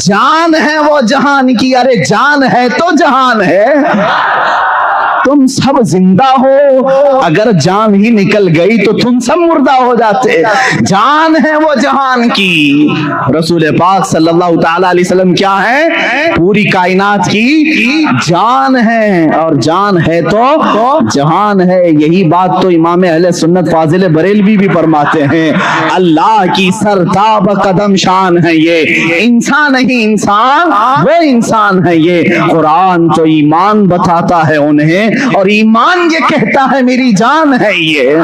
جان ہے وہ جہان کی، ارے جان ہے تو جہان ہے، تم سب زندہ ہو، اگر جان ہی نکل گئی تو تم سب مردہ ہو جاتے، جان ہے وہ جہان کی۔ رسول پاک صلی اللہ تعالی علیہ وسلم کیا ہے؟ پوری کائنات کی جان ہے، اور جان ہے تو جہان ہے۔ یہی بات تو امام اہل سنت فاضل بریلوی بھی فرماتے ہیں، اللہ کی سرتاب قدم شان ہے یہ، انسان نہیں انسان وہ انسان ہے یہ۔ قرآن تو ایمان بتاتا ہے انہیں، اور ایمان یہ کہتا ہے میری جان ہے یہ۔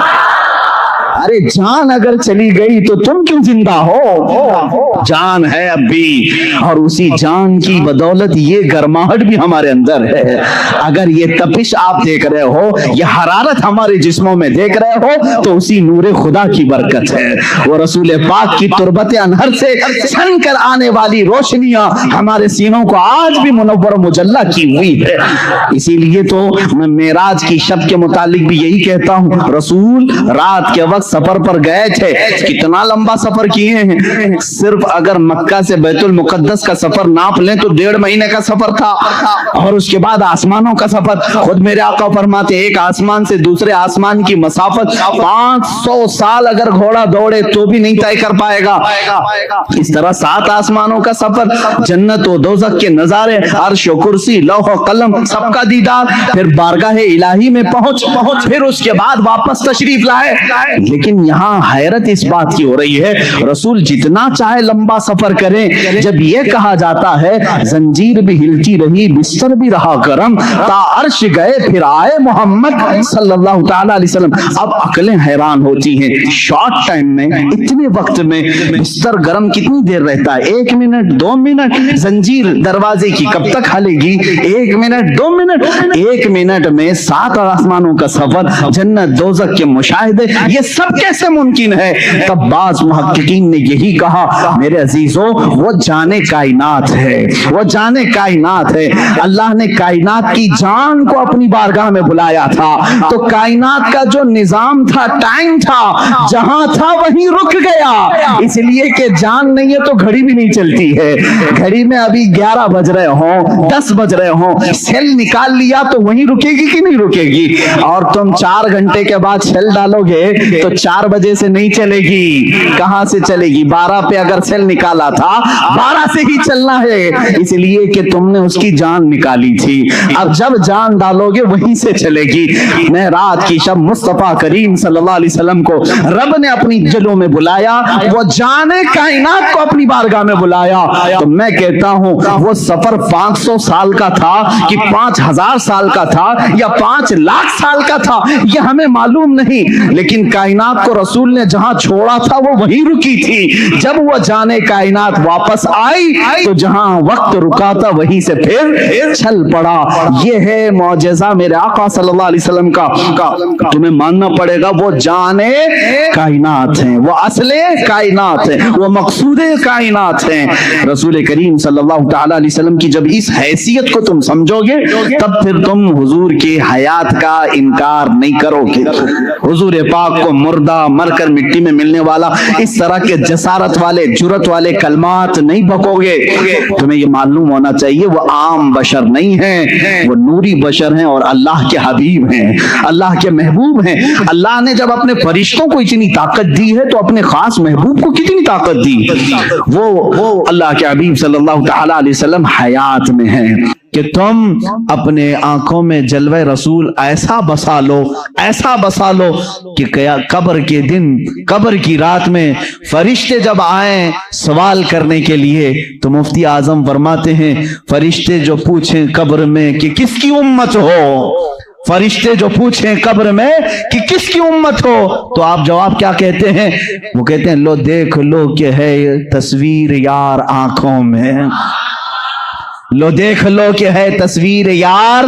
ارے جان اگر چلی گئی تو تم کیوں زندہ ہو؟ جان ہے اب بھی، اور اسی جان کی بدولت یہ گرماہٹ بھی ہمارے اندر ہے۔ اگر یہ تپش آپ دیکھ رہے ہو، یہ حرارت ہمارے جسموں میں دیکھ رہے ہو، تو اسی نور خدا کی برکت ہے۔ وہ رسول پاک کی تربت انہر سے چھن کر آنے والی روشنیاں ہمارے سینوں کو آج بھی منور و مجلہ کی ہوئی ہے۔ اسی لیے تو میں معراج کی شب کے متعلق بھی یہی کہتا ہوں، رسول رات کے وقت سفر پر گئے تھے، کتنا لمبا سفر کیے ہیں، صرف اگر مکہ سے بیت المقدس کا سفر ناپ لیں تو 1.5 مہینے کا سفر تھا، اور اس کے بعد آسمانوں کا سفر۔ خود میرے آقا فرماتے ایک آسمان سے دوسرے آسمان کی مسافت 500 سال اگر گھوڑا دوڑے تو بھی نہیں طے کر پائے گا۔ اس طرح 7 آسمانوں کا سفر، جنت و دوزخ کے نظارے، عرش و کرسی، لوح و قلم، سب کا دیدار، پھر بارگاہ الہی میں پہنچ، پھر اس کے بعد واپس تشریف لائے۔ لیکن یہاں حیرت اس بات کی ہو رہی ہے، رسول جتنا چاہے لمبا سفر کریں، جب یہ کہا جاتا ہے زنجیر بھی ہلتی رہی بستر بھی رہا گرم، تا عرش گئے پھر آئے محمد صلی اللہ تعالی علیہ وسلم۔ اب عقلیں حیران ہوتی ہیں، شارٹ ٹائم میں، اتنے وقت میں بستر گرم کتنی دیر رہتا ہے؟ 1 منٹ 2 منٹ؟ زنجیر دروازے کی کب تک ہلے گی؟ 1 منٹ 2 منٹ؟ 1 منٹ میں 7 آسمانوں کا سفر، جنت دوزخ کے مشاہدے، یہ سب کیسے ممکن ہے؟ تب بعض محققین نے یہی کہا میرے عزیزوں، وہ جانے کائنات ہے، وہ جانے کائنات ہے۔ اللہ نے کائنات کی جان کو اپنی بارگاہ میں بلایا تھا، تو کائنات کا جو نظام تھا، ٹائم تھا، جہاں تھا وہیں رک گیا، اس لیے کہ جان نہیں ہے تو گھڑی بھی نہیں چلتی ہے۔ گھڑی میں ابھی 11 بج رہے ہوں، 10 بج رہے ہوں، سیل نکال لیا تو وہیں رکے گی کہ نہیں رکے گی؟ اور تم 4 گھنٹے کے بعد سیل ڈالو گے تو 4 بجے سے نہیں چلے گی، کہاں سے چلے گی؟ 12 پہ اگر سیل نکالا تھا 12 سے ہی چلنا ہے، اس لیے کہ تم نے اس کی جان نکالی تھی، اب جب جان ڈالو گے وہیں سے چلے گی۔ میں رات کی شب مصطفیٰ کریم صلی اللہ علیہ وسلم کو رب نے اپنی جلوں میں بلایا، وہ جانے کائنات کو اپنی بارگاہ میں بلایا، تو میں کہتا ہوں وہ سفر 500 سال کا تھا کہ 5000 سال کا تھا یا 5 لاکھ سال کا تھا، یہ ہمیں معلوم نہیں، لیکن کائنات کو رسول نے جہاں چھوڑا تھا وہ وہیں رکی تھی۔ جب وہ جانے کائنات واپس آئی تو جہاں وقت رکا تھا وہیں سے پھر چل پڑا۔ یہ ہے معجزہ میرے آقا صلی اللہ علیہ وسلم کا، تمہیں ماننا پڑے گا، وہ جانے کائنات ہیں، وہ اصل کائنات ہیں، وہ مقصود کائنات ہیں۔ رسول کریم صلی اللہ تعالی علیہ وسلم کی جب اس حیثیت کو تم سمجھو گے تب پھر تم حضور کی حیات کا انکار نہیں کرو گے۔ حضور پاک کو مردہ مر کر مٹی میں ملنے والا اس طرح کے جسارت والے جرت والے کلمات نہیں بکو گے۔ تمہیں یہ معلوم ہونا چاہیے وہ عام بشر نہیں ہیں، وہ نوری بشر ہیں اور اللہ کے حبیب ہیں، اللہ کے محبوب ہیں۔ اللہ نے جب اپنے فرشتوں کو اتنی طاقت دی ہے تو اپنے خاص محبوب کو کتنی طاقت دی؟ وہ اللہ کے حبیب صلی اللہ تعالی علیہ وسلم حیات میں ہیں کہ تم اپنے آنکھوں میں جلوہ رسول ایسا بسا لو، ایسا بسا لو کہ قبر کے دن، قبر کی رات میں فرشتے جب آئیں سوال کرنے کے لیے تو مفتی اعظم فرماتے ہیں فرشتے جو پوچھیں قبر میں کہ کس کی امت ہو، فرشتے جو پوچھیں قبر میں کہ کس کی امت ہو، تو آپ جواب کیا کہتے ہیں؟ وہ کہتے ہیں لو دیکھ لو کہ ہے تصویر یار آنکھوں میں، لو دیکھ لو کہ ہے تصویر یار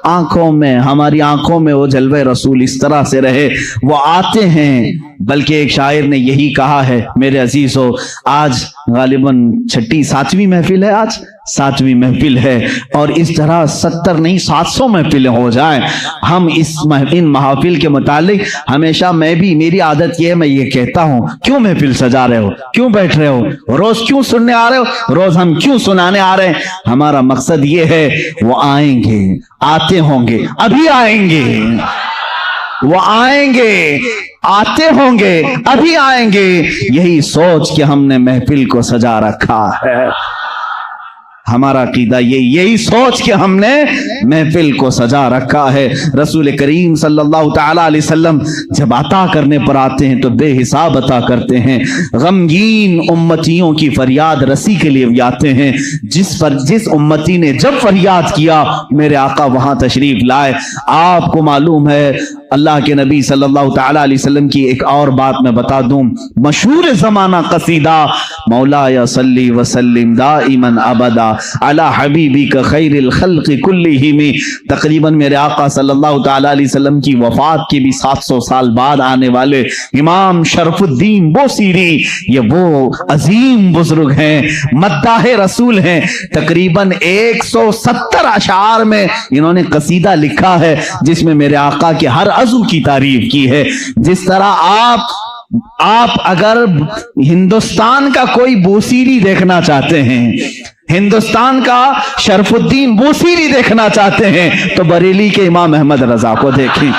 آنکھوں میں۔ ہماری آنکھوں میں وہ جلوہ رسول اس طرح سے رہے، وہ آتے ہیں۔ بلکہ ایک شاعر نے یہی کہا ہے میرے عزیزو، آج غالباً 6 7ویں محفل ہے، آج 7ویں محفل ہے، اور اس طرح 70 نہیں 700 محفلیں ہو جائیں. ہم ان محافل کے متعلق ہمیشہ میری عادت یہ ہے، میں یہ کہتا ہوں کیوں محفل سجا رہے ہو، کیوں بیٹھ رہے ہو، روز کیوں سننے آ رہے ہو، روز ہم کیوں سنانے آ رہے ہیں. ہمارا مقصد یہ ہے وہ آئیں گے، آتے ہوں گے، ابھی آئیں گے، وہ آئیں گے، آتے ہوں گے، ابھی آئیں گے. یہی سوچ کے ہم نے محفل کو سجا رکھا ہے. ہمارا عقیدہ یہی سوچ کے ہم نے محفل کو سجا رکھا ہے. رسول کریم صلی اللہ تعالی علیہ وسلم جب عطا کرنے پر آتے ہیں تو بے حساب عطا کرتے ہیں. غمگین امتیوں کی فریاد رسی کے لیے بھی آتے ہیں. جس امتی نے جب فریاد کیا میرے آقا وہاں تشریف لائے. آپ کو معلوم ہے اللہ کے نبی صلی اللہ تعالی علیہ وسلم کی ایک اور بات میں بتا دوں. مشہور زمانہ قصیدہ مولا یا صلی وسلم دائما ابدا علی حبیبک خیر الخلق کلہم. تقریباً میرے آقا صلی اللہ تعالی علیہ وسلم کی وفات کے بھی 700 سال بعد آنے والے امام شرف الدین بوصیری، یہ وہ عظیم بزرگ ہیں، مداح رسول ہیں. تقریباً 170 اشعار میں انہوں نے قصیدہ لکھا ہے جس میں میرے آقا کے ہر عضو کی تعریف کی ہے. جس طرح آپ اگر ہندوستان کا کوئی بوصیری دیکھنا چاہتے ہیں، ہندوستان کا شرف الدین بوصیری دیکھنا چاہتے ہیں تو بریلی کے امام احمد رضا کو دیکھیں،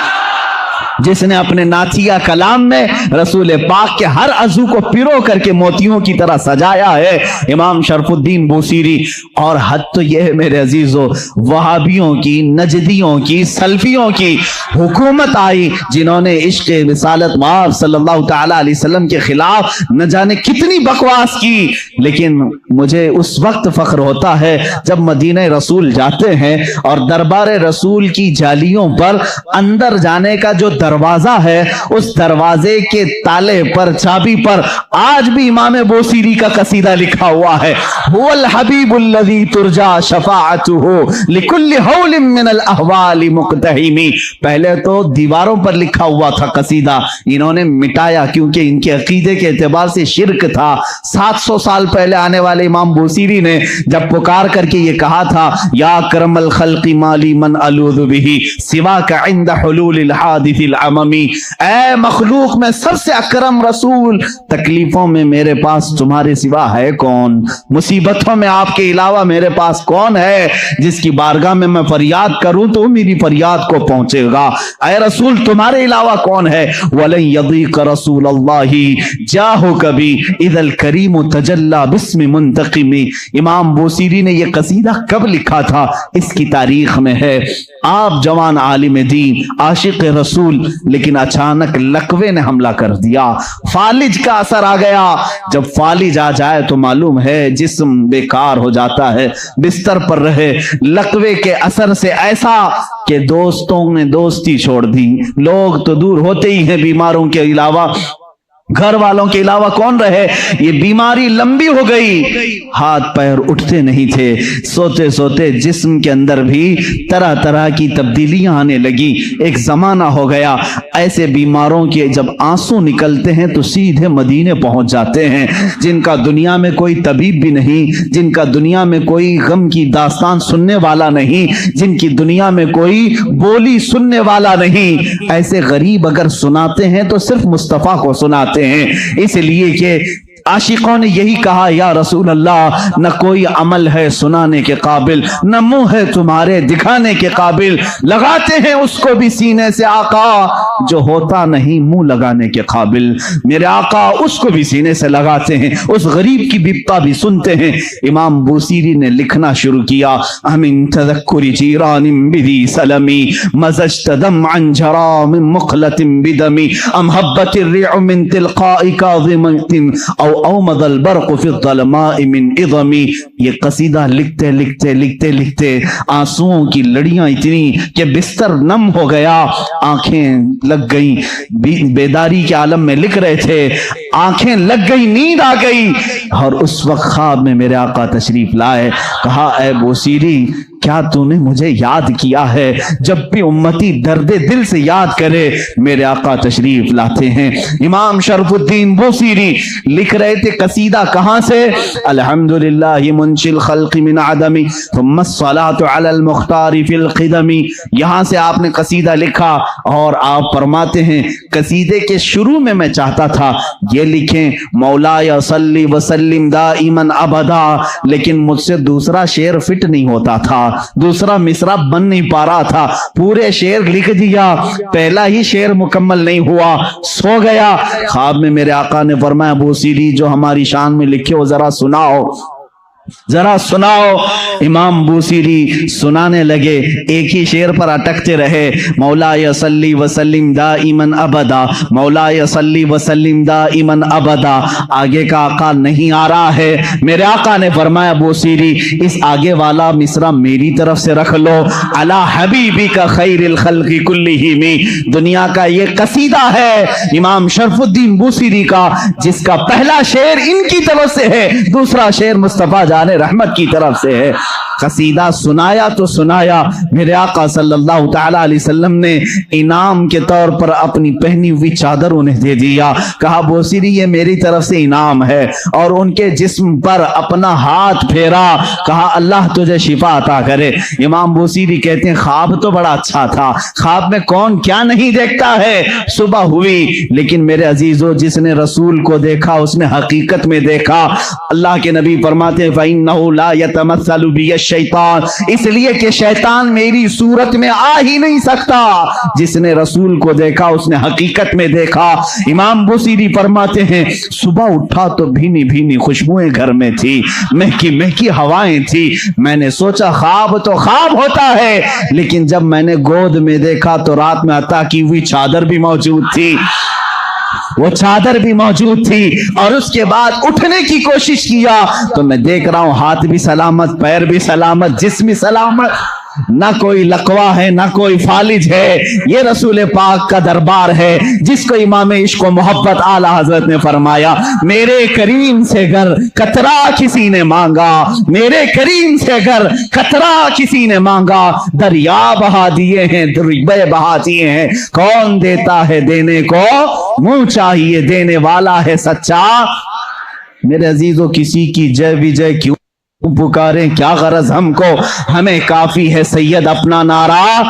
جس نے اپنے نعتیہ کلام میں رسول پاک کے ہر عضو کو پیرو کر کے موتیوں کی طرح سجایا ہے، امام شرف الدین بوصیری. اور حد تو یہ ہے میرے عزیزو، وہابیوں کی، نجدیوں کی، سلفیوں کی حکومت آئی جنہوں نے عشق رسالت مآب صلی اللہ تعالی علیہ وسلم کے خلاف نہ جانے کتنی بکواس کی. لیکن مجھے اس وقت فخر ہوتا ہے جب مدینہ رسول جاتے ہیں اور دربار رسول کی جالیوں پر اندر جانے کا جو دروازہ ہے، اس دروازے کے تالے پر، چابی پر آج بھی امام بوصیری کا قصیدہ لکھا ہوا ہے. هو الحبیب الذی ترجا شفاعته لکل حول من الاحوال مقتحم. پہلے تو دیواروں پر لکھا ہوا تھا قصیدہ، انہوں نے مٹایا کیونکہ ان کے عقیدے کے اعتبار سے شرک تھا. 700 سال پہلے آنے والے امام بوصیری نے جب پکار کر کے یہ کہا تھا یا کرم الخلق مالی من الوذ به سواک عند حلول الحادث العممی، اے مخلوق میں سب سے اکرم رسول، تکلیفوں میں میرے پاس تمہارے سوا ہے کون، مصیبتوں میں آپ کے علاوہ میرے پاس کون ہے جس کی بارگاہ میں میں فریاد کروں تو میری فریاد کو پہنچے گا. اے رسول تمہارے علاوہ کون ہے. وَلَن يَضِيقَ رَسُولَ اللَّهِ جَاهُكَ بِي اِذَا الْكَرِيمُ تَجَلَّى بِاسْمِ مُنْتَقِمِ. امام بوصیری نے یہ قصیدہ کب لکھا تھا اس کی تاریخ میں ہے. آپ جوان عالم دین، عاشق رسول، لیکن اچانک لقوے نے حملہ کر دیا، فالج کا اثر آ گیا. جب فالج آ جائے تو معلوم ہے جسم بیکار ہو جاتا ہے، بستر پر رہے. لقوے کے اثر سے ایسا کہ دوستوں نے دوستی چھوڑ دی، لوگ تو دور ہوتے ہی ہیں، بیماروں کے علاوہ گھر والوں کے علاوہ کون رہے. یہ بیماری لمبی ہو گئی، ہاتھ پیر اٹھتے نہیں تھے، سوتے سوتے جسم کے اندر بھی طرح طرح کی تبدیلیاں آنے لگی. ایک زمانہ ہو گیا ایسے بیماروں کے جب آنسو نکلتے ہیں تو سیدھے مدینے پہنچ جاتے ہیں، جن کا دنیا میں کوئی طبیب بھی نہیں، جن کا دنیا میں کوئی غم کی داستان سننے والا نہیں، جن کی دنیا میں کوئی بولی سننے والا نہیں. ایسے غریب اگر سناتے ہیں تو صرف مصطفیٰ کو سناتے ہیں، اس لیے کہ عاشقوں نے یہی کہا یا رسول اللہ نہ کوئی عمل ہے سنانے کے قابل، نہ منہ ہے تمہارے دکھانے کے قابل، لگاتے ہیں اس کو بھی سینے سے آقا جو ہوتا نہیں منہ لگانے کے قابل. میرے آقا اس کو بھی سینے سے لگاتے ہیں، اس غریب کی بپتا بھی سنتے ہیں. امام بوصیری نے لکھنا شروع کیا امن تذکر جیران بدی سلمی مزجت دمعا جرا من مقلت بدمی ام حبت الرع من تلقاء کاظمت او اومد البرق فی الظلماء من اظمی. یہ قصیدہ لکھتے لکھتے لکھتے لکھتے آنسوؤں کی لڑیاں اتنی کہ بستر نم ہو گیا، آنکھیں لگ گئیں، بیداری کے عالم میں لکھ رہے تھے، آنکھیں لگ گئی، نیند آ گئی. اور اس وقت خواب میں میرے آقا تشریف لائے، کہا اے بوصیری کیا تو نے مجھے یاد کیا ہے؟ جب بھی امتی درد دل سے یاد کرے میرے آقا تشریف لاتے ہیں۔ امام شرف الدین بوصیری لکھ رہے تھے قصیدہ کہاں سے؟ الحمدللہ منشی الخلق من عدم ثم الصلاة علی المختار فی القدم، یہاں سے آپ نے قصیدہ لکھا اور آپ فرماتے ہیں قصیدے کے شروع میں چاہتا تھا یہ لکھیں مولاي صلی وسلم دائما ابدا، لیکن مجھ سے دوسرا شعر فٹ نہیں ہوتا تھا، دوسرا مصرع بن نہیں پا رہا تھا، پورے شعر لکھ دیا، پہلا ہی شعر مکمل نہیں ہوا، سو گیا۔ خواب میں میرے آقا نے فرمایا بوصیری جو ہماری شان میں لکھے ہو ذرا سناؤ، ذرا سناؤ۔ امام بوصیری سنانے لگے، ایک ہی شعر پر اٹکتے رہے، مولاي صلی وسلم دائما ابدا، مولاي صلی وسلم دائما ابدا۔ آگے کا آقا نہیں آ رہا ہے، میرے آقا نے فرمایا بوصیری اس آگے والا مصرع میری طرف سے رکھ لو، علی حبیبک خیر الخلق کلہم، دنیا کا یہ قصیدہ ہے امام شرف الدین بوصیری کا جس کا پہلا شعر ان کی طرف سے ہے، دوسرا شعر مصطفیٰ جان رحمت کی طرف سے ہے۔ قصیدہ سنایا تو سنایا، میرے آقا صلی اللہ تعالی علیہ وسلم نے انعام کے طور پر اپنی پہنی ہوئی چادر انہیں دے دیا، کہا بوصیری یہ میری طرف سے انعام ہے، اور ان کے جسم پر اپنا ہاتھ پھیرا، کہا اللہ تجھے شفا عطا کرے۔ امام بوصیری کہتے ہیں خواب تو بڑا اچھا تھا، خواب میں کون کیا نہیں دیکھتا ہے۔ صبح ہوئی لیکن میرے عزیزو جس نے رسول کو دیکھا اس نے حقیقت میں دیکھا۔ اللہ کے نبی فرماتے ہیں فَإِنَّهُ لَا يَتَمَثَّلُ بِيَ الشَّيْطَانِ، اس لیے کہ شیطان میری صورت میں آ ہی نہیں سکتا، جس نے رسول کو دیکھا اس نے حقیقت میں دیکھا۔ امام بوصیری فرماتے ہیں صبح اٹھا تو بھینی بھینی خوشبوئیں گھر میں تھی، مہکی مہکی ہوائیں تھی، میں نے سوچا خواب تو خواب ہوتا ہے، لیکن جب میں نے گود میں دیکھا تو رات میں عطا کی ہوئی چادر بھی موجود تھی، وہ چادر بھی موجود تھی، اور اس کے بعد اٹھنے کی کوشش کیا تو میں دیکھ رہا ہوں ہاتھ بھی سلامت، پیر بھی سلامت، جسم بھی سلامت، نہ کوئی لقوہ ہے نہ کوئی فالج ہے، یہ رسول پاک کا دربار ہے جس کو امام عشق و محبت اعلی حضرت نے فرمایا میرے کریم سے گر قطرہ کسی نے مانگا، میرے کریم سے گر قطرہ کسی نے مانگا، دریا بہا دیے ہیں دریا بہا دیے ہیں، کون دیتا ہے دینے کو منہ چاہیے، دینے والا ہے سچا۔ میرے عزیزو کسی کی جے وجے کیوں پکاریں، کیا غرض ہم کو، ہمیں کافی ہے سید اپنا نعرہ،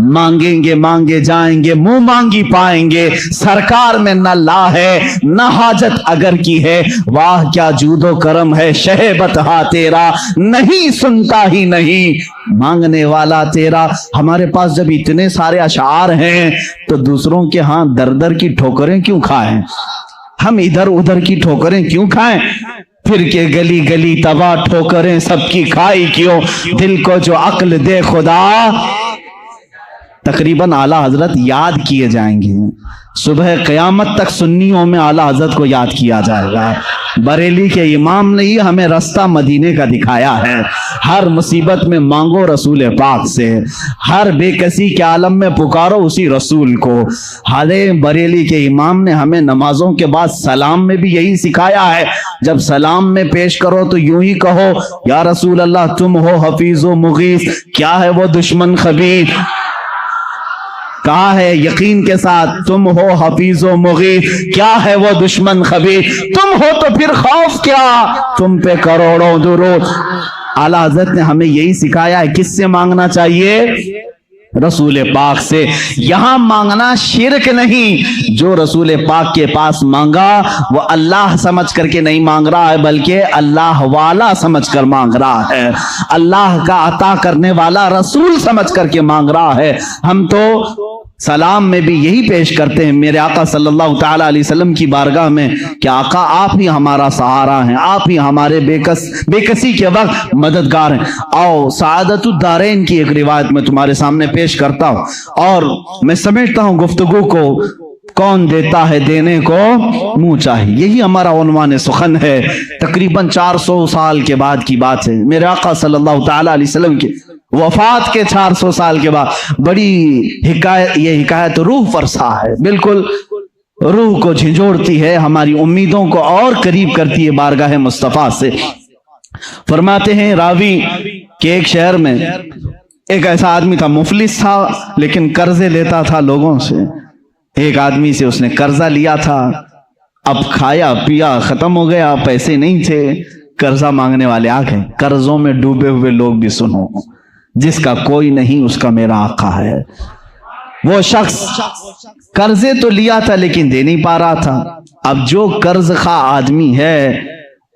مانگیں گے مانگے جائیں گے، منہ مانگی پائیں گے، سرکار میں نہ لا ہے نہ حاجت اگر کی ہے، واہ کیا جود و کرم ہے شہ بتہا تیرا، نہیں سنتا ہی نہیں مانگنے والا تیرا۔ ہمارے پاس جب اتنے سارے اشعار ہیں تو دوسروں کے ہاں در در کی ٹھوکریں کیوں کھائیں، ہم ادھر ادھر کی ٹھوکریں کیوں کھائیں، پھر کے گلی گلی تباہ ٹھوکریں سب کی کھائی کیوں، دل کو جو عقل دے خدا۔ تقریباً اعلیٰ حضرت یاد کیے جائیں گے، صبح قیامت تک سنیوں میں اعلیٰ حضرت کو یاد کیا جائے گا۔ بریلی کے امام نے ہی ہمیں رستہ مدینے کا دکھایا ہے، ہر مصیبت میں مانگو رسول پاک سے، ہر بے کسی کے عالم میں پکارو اسی رسول کو۔ حالے بریلی کے امام نے ہمیں نمازوں کے بعد سلام میں بھی یہی سکھایا ہے، جب سلام میں پیش کرو تو یوں ہی کہو یا رسول اللہ تم ہو حفیظ و مغیث، کیا ہے وہ دشمن خبیث، کہا ہے یقین کے ساتھ تم ہو حفیظ و مغیث، کیا ہے وہ دشمن خبیث، تم ہو تو پھر خوف کیا، تم پہ کروڑوں درود۔ اعلیٰ حضرت نے ہمیں یہی سکھایا ہے، کس سے مانگنا چاہیے، رسول پاک سے۔ یہاں مانگنا شرک نہیں، جو رسول پاک کے پاس مانگا وہ اللہ سمجھ کر کے نہیں مانگ رہا ہے بلکہ اللہ والا سمجھ کر مانگ رہا ہے، اللہ کا عطا کرنے والا رسول سمجھ کر کے مانگ رہا ہے۔ ہم تو سلام میں بھی یہی پیش کرتے ہیں میرے آقا صلی اللہ تعالی علیہ وسلم کی بارگاہ میں کہ آقا آپ ہی ہمارا سہارا ہیں، آپ ہی ہمارے بے کسی کے وقت مددگار ہیں۔ آؤ سعادت الدارین کی ایک روایت میں تمہارے سامنے پیش کرتا ہوں، اور میں سمجھتا ہوں گفتگو کو کون دیتا ہے دینے کو منہ چاہیے، یہی ہمارا عنوان سخن ہے۔ تقریباً 400 سال کے بعد کی بات ہے، میرے آقا صلی اللہ تعالی علیہ وسلم کی وفات کے 400 سال کے بعد بڑی حکایت، یہ حکایت روح فرسا ہے، بالکل روح کو جھنجھوڑتی ہے، ہماری امیدوں کو اور قریب کرتی ہے بارگاہ مصطفیٰ سے۔ فرماتے ہیں راوی کہ ایک شہر میں ایک ایسا آدمی تھا، مفلس تھا لیکن قرضے لیتا تھا لوگوں سے۔ ایک آدمی سے اس نے قرضہ لیا تھا، اب کھایا پیا ختم ہو گیا، پیسے نہیں تھے، قرضہ مانگنے والے آ گئے۔ قرضوں میں ڈوبے ہوئے لوگ بھی سنو، جس کا کوئی نہیں اس کا میرا آقا ہے۔ وہ شخص قرضے تو لیا تھا لیکن دے نہیں پا رہا تھا۔ اب جو قرض خواہ آدمی ہے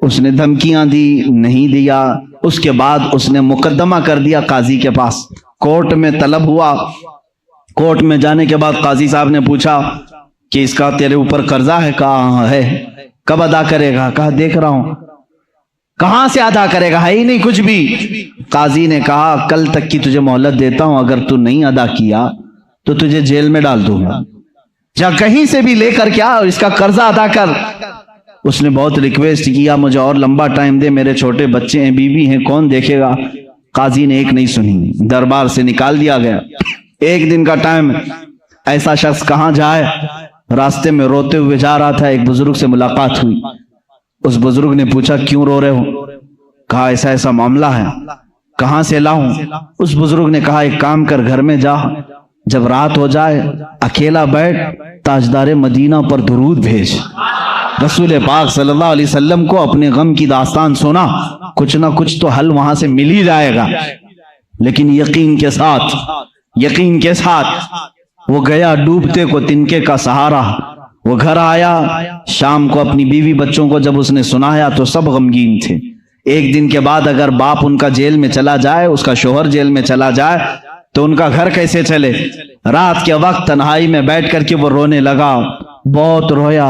اس نے دھمکیاں دی، نہیں دیا۔ اس کے بعد اس نے مقدمہ کر دیا قاضی کے پاس، کورٹ میں طلب ہوا۔ کورٹ میں جانے کے بعد قاضی صاحب نے پوچھا کہ اس کا تیرے اوپر قرضہ ہے؟ کہا ہے۔ کب ادا کرے گا؟ کہا دیکھ رہا ہوں۔ کہاں سے ادا کرے گا؟ ہے ہی نہیں کچھ بھی۔ قاضی نے کہا کل تک کی تجھے مہلت دیتا ہوں، اگر تو نہیں ادا کیا تو تجھے جیل میں ڈال دوں گا، جا کہیں سے بھی لے کر کیا اور اس کا قرضہ ادا کر۔ اس نے بہت ریکویسٹ کیا مجھے اور لمبا ٹائم دے، میرے چھوٹے بچے ہیں، بیوی ہیں، کون دیکھے گا؟ قاضی نے ایک نہیں سنی، دربار سے نکال دیا گیا۔ ایک دن کا ٹائم، ایسا شخص کہاں جائے؟ راستے میں روتے ہوئے جا رہا تھا، ایک بزرگ سے ملاقات ہوئی۔ اس بزرگ نے پوچھا کیوں رو رہے ہو؟ کہا ایسا ایسا معاملہ ہے۔ کہاں سے لاؤں؟ اس بزرگ نے کہا ایک کام کر، گھر میں جا، جب رات ہو جائے اکیلا بیٹھ، تاجدار مدینہ پر درود بھیج۔ رسول پاک صلی اللہ علیہ وسلم کو اپنے غم کی داستان سنا، کچھ نہ کچھ تو حل وہاں سے مل ہی جائے گا۔ لیکن یقین کے ساتھ وہ گیا، ڈوبتے کو تنکے کا سہارا۔ وہ گھر آیا شام کو، اپنی بیوی بچوں کو جب اس نے سنایا تو سب غمگین تھے۔ ایک دن کے بعد اگر باپ ان کا جیل میں چلا جائے، اس کا شوہر جیل میں چلا جائے تو ان کا گھر کیسے چلے؟ رات کے وقت تنہائی میں بیٹھ کر کے وہ رونے لگا، بہت رویا۔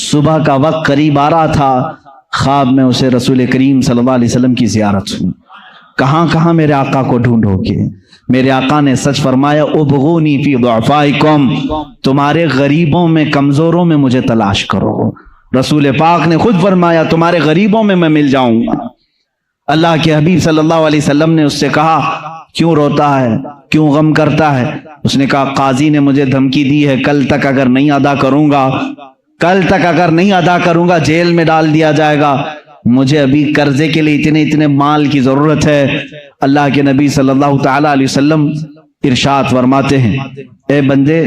صبح کا وقت قریب آ رہا تھا، خواب میں اسے رسول کریم صلی اللہ علیہ وسلم کی زیارت ہوئی۔ کہاں کہاں میرے آقا کو ڈھونڈو گے؟ میرے آقا نے سچ فرمایا ابغونی فی ضعفائکم، تمہارے غریبوں میں، کمزوروں میں مجھے تلاش کرو۔ رسول پاک نے خود فرمایا تمہارے غریبوں میں میں مل جاؤں گا۔ اللہ کے حبیب صلی اللہ علیہ وسلم نے اس سے کہا کیوں روتا ہے، کیوں غم کرتا ہے؟ اس نے کہا قاضی نے مجھے دھمکی دی ہے، کل تک اگر نہیں ادا کروں گا جیل میں ڈال دیا جائے گا۔ مجھے ابھی قرضے کے لیے اتنے مال کی ضرورت ہے۔ اللہ کے نبی صلی اللہ تعالی علیہ وسلم ارشاد فرماتے ہیں اے بندے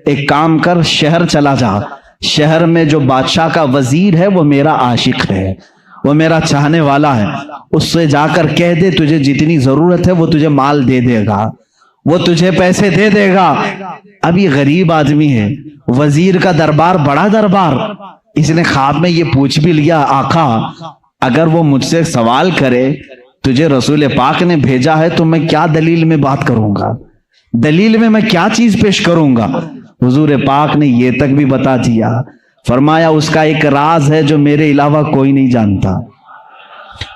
ایک کام کر، شہر چلا جا، شہر میں جو بادشاہ کا وزیر ہے وہ میرا عاشق ہے، وہ میرا چاہنے والا ہے، اس سے جا کر کہہ دے تجھے جتنی ضرورت ہے وہ تجھے مال دے دے گا، وہ تجھے پیسے دے دے گا۔ اب یہ غریب آدمی ہے، وزیر کا دربار بڑا دربار، اس نے خواب میں یہ پوچھ بھی لیا آقا اگر وہ مجھ سے سوال کرے تجھے رسول پاک نے بھیجا ہے تو میں کیا دلیل میں بات کروں گا، دلیل میں کیا چیز پیش کروں گا؟ حضور پاک نے یہ تک بھی بتا دیا، فرمایا اس کا ایک راز ہے جو میرے علاوہ کوئی نہیں جانتا،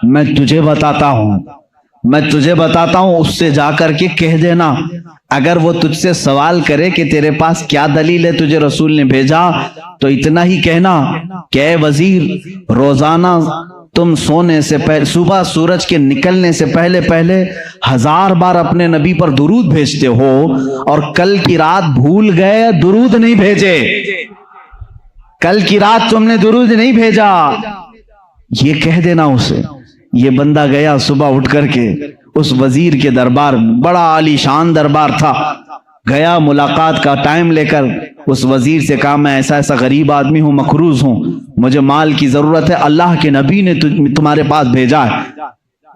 میں تجھے بتاتا ہوں، اس سے جا کر کے کہہ دینا، اگر وہ تجھ سے سوال کرے کہ تیرے پاس کیا دلیل ہے تجھے رسول نے بھیجا، تو اتنا ہی کہنا کہ اے وزیر روزانہ تم سونے سے پہلے، صبح سورج کے نکلنے سے پہلے 1000 بار اپنے نبی پر درود بھیجتے ہو، اور کل کی رات بھول گئے درود نہیں بھیجے، کل کی رات تم نے درود نہیں بھیجا، یہ کہہ دینا اسے۔ یہ بندہ گیا صبح اٹھ کر کے اس وزیر کے دربار، بڑا عالی شان دربار تھا، گیا ملاقات کا ٹائم لے کر اس وزیر سے کہا میں ایسا ایسا غریب آدمی ہوں، مقروض ہوں، مجھے مال کی ضرورت ہے، اللہ کے نبی نے تمہارے پاس بھیجا ہے۔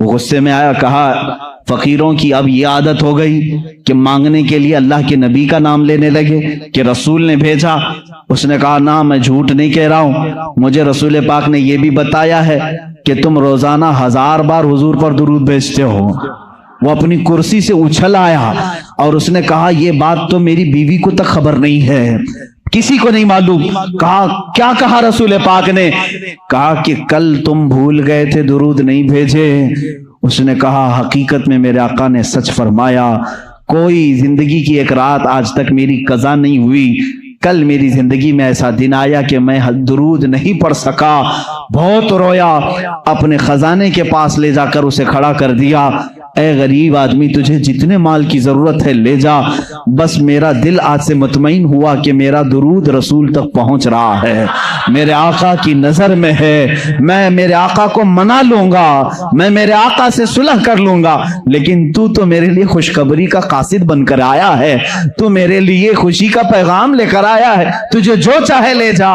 وہ غصے میں آیا، کہا فقیروں کی اب یہ عادت ہو گئی کہ مانگنے کے لیے اللہ کے نبی کا نام لینے لگے کہ رسول نے بھیجا۔ اس نے کہا نہ میں جھوٹ نہیں کہہ رہا ہوں، مجھے رسول پاک نے یہ بھی بتایا ہے کہ تم روزانہ 1000 بار حضور پر درود بھیجتے ہو۔ وہ اپنی کرسی سے اچھل آیا اور اس نے کہا یہ بات تو میری بیوی کو تک خبر نہیں ہے، کسی کو نہیں معلوم۔ کہا کیا کہا رسول پاک نے؟ کہا کہ کل تم بھول گئے تھے درود نہیں بھیجے۔ اس نے کہا حقیقت میں میرے آقا نے سچ فرمایا، کوئی زندگی کی ایک رات آج تک میری قضا نہیں ہوئی، کل میری زندگی میں ایسا دن آیا کہ میں درود نہیں پڑھ سکا، بہت رویا، اپنے خزانے کے پاس لے جا کر اسے کھڑا کر دیا، اے غریب آدمی تجھے جتنے مال کی ضرورت ہے لے جا، بس میرا دل آج سے مطمئن ہوا کہ میرا درود رسول تک پہنچ رہا ہے، میرے آقا کی نظر میں ہے، میں میرے آقا کو منا لوں گا، میں میرے آقا سے صلح کر لوں گا، لیکن تو میرے لیے خوشخبری کا قاصد بن کر آیا ہے، تو میرے لیے خوشی کا پیغام لے کر آیا ہے، تجھے جو چاہے لے جا۔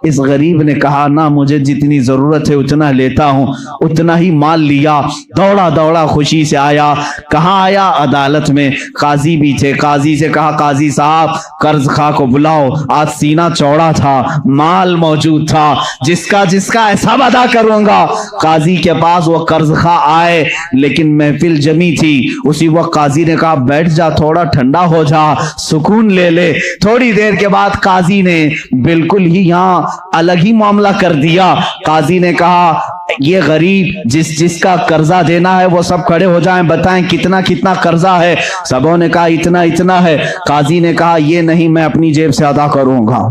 اس غریب نے کہا نہ، مجھے جتنی ضرورت ہے اتنا لیتا ہوں، اتنا ہی مال لیا، دوڑا دوڑا خوشی سے آیا۔ کہاں آیا؟ عدالت میں۔ قاضی بھی تھے، قاضی سے کہا قاضی صاحب قرض خواہ کو بلاؤ، آج سینہ چوڑا تھا، مال موجود تھا، جس کا حساب ادا کروں گا۔ قاضی کے پاس وہ قرض خواہ آئے، لیکن محفل جمی تھی، اسی وقت قاضی نے کہا بیٹھ جا، تھوڑا ٹھنڈا ہو جا، سکون لے لے۔ تھوڑی دیر کے بعد قاضی نے بالکل ہی یہاں الگ ہی معاملہ کر دیا۔ قاضی نے کہا یہ غریب جس کا قرضہ دینا ہے وہ سب کھڑے ہو جائیں، بتائیں کتنا کتنا قرضہ ہے۔ سبوں نے کہا اتنا اتنا ہے۔ قاضی نے کہا یہ نہیں، میں اپنی جیب سے ادا کروں گا،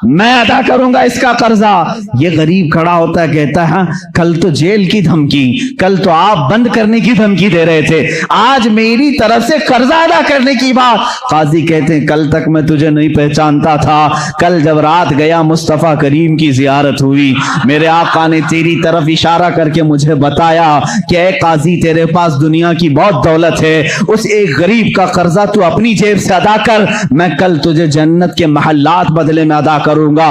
میں ادا کروں گا اس کا قرضہ۔ یہ غریب کھڑا ہوتا ہے، کہتا ہے ہاں کل تو جیل کی دھمکی، کل تو آپ بند کرنے کی دھمکی دے رہے تھے، آج میری طرف سے قرضہ ادا کرنے کی بات۔ قاضی کہتے ہیں کل تک میں تجھے نہیں پہچانتا تھا، کل جب رات گیا مصطفیٰ کریم کی زیارت ہوئی، میرے آقا نے تیری طرف اشارہ کر کے مجھے بتایا کہ اے قاضی تیرے پاس دنیا کی بہت دولت ہے، اس ایک غریب کا قرضہ تو اپنی جیب سے ادا کر، میں کل تجھے جنت کے محلات بدلے میں ادا کروں گا۔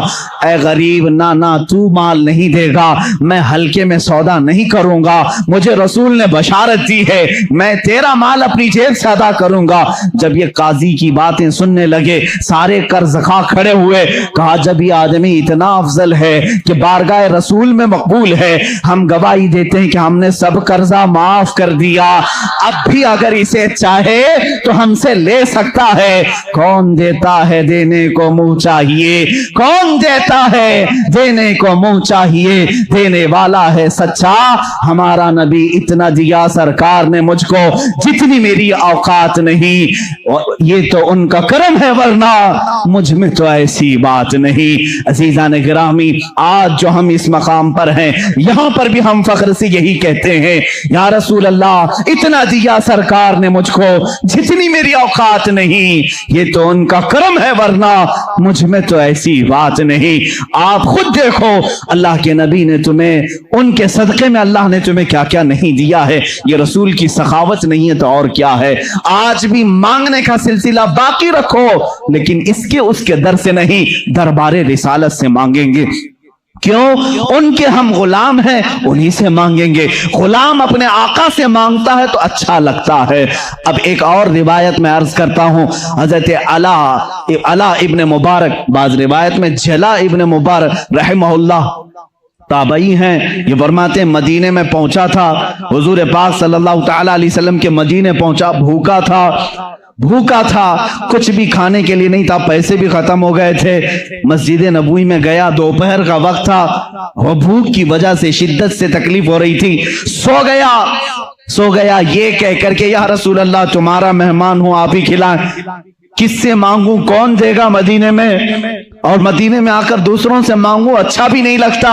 اے غریب نہ تو مال نہیں دے گا، میں ہلکے میں سودا نہیں کروں گا، مجھے رسول نے بشارت دی ہے، میں تیرا مال اپنی جیب سے ادا کروں گا۔ جب یہ قاضی کی باتیں سننے لگے سارے قرض خواہ کھڑے ہوئے، کہا جب یہ آدمی اتنا افضل ہے کہ بارگاہ رسول میں مقبول ہے، ہم گواہی دیتے ہیں کہ ہم نے سب قرضہ معاف کر دیا، اب بھی اگر اسے چاہے تو ہم سے لے سکتا ہے۔ کون دیتا ہے دینے کو منہ چاہیے، کون دیتا ہے دینے کو منہ چاہیے، دینے والا ہے سچا ہمارا نبی، اتنا دیا سرکار نے مجھ کو جتنی میری اوقات نہیں، یہ تو ان کا کرم ہے ورنہ مجھ میں تو ایسی بات نہیں۔ عزیزان گرامی آج جو ہم اس مقام پر ہیں، یہاں پر بھی ہم فخر سے یہی کہتے ہیں یا رسول اللہ اتنا دیا سرکار نے مجھ کو جتنی میری اوقات نہیں، یہ تو ان کا کرم ہے ورنہ مجھ میں تو ایسی بات نہیں۔ آپ خود دیکھو اللہ کے نبی نے تمہیں، ان کے صدقے میں اللہ نے تمہیں کیا کیا نہیں دیا ہے، یہ رسول کی سخاوت نہیں ہے تو اور کیا ہے۔ آج بھی مانگنے کا سلسلہ باقی رکھو، لیکن اس کے در سے نہیں، دربار رسالت سے مانگیں گے۔ کیوں؟ ان کے ہم غلام ہیں، انہی سے مانگیں گے۔ غلام اپنے آقا سے مانگتا ہے تو اچھا لگتا ہے۔ اب ایک اور روایت میں عرض کرتا ہوں، حضرت علا ابن مبارک، بعض روایت میں جلا ابن مبارک رحمہ اللہ تابعی ہیں، یہ فرماتے ہیں مدینے میں پہنچا تھا، حضور پاک صلی اللہ تعالی علیہ وسلم کے مدینے پہنچا، بھوکا تھا، کچھ بھی کھانے کے لیے نہیں تھا، پیسے بھی ختم ہو گئے تھے۔ مسجد نبوی میں گیا، دوپہر کا وقت تھا، وہ بھوک کی وجہ سے شدت سے تکلیف ہو رہی تھی، سو گیا یہ کہہ کر کے یا رسول اللہ تمہارا مہمان ہوں، آپ ہی کھلائیں۔ کس سے مانگوں، کون دے گا مدینے میں، اور مدینے میں آ کر دوسروں سے مانگوں اچھا بھی نہیں لگتا،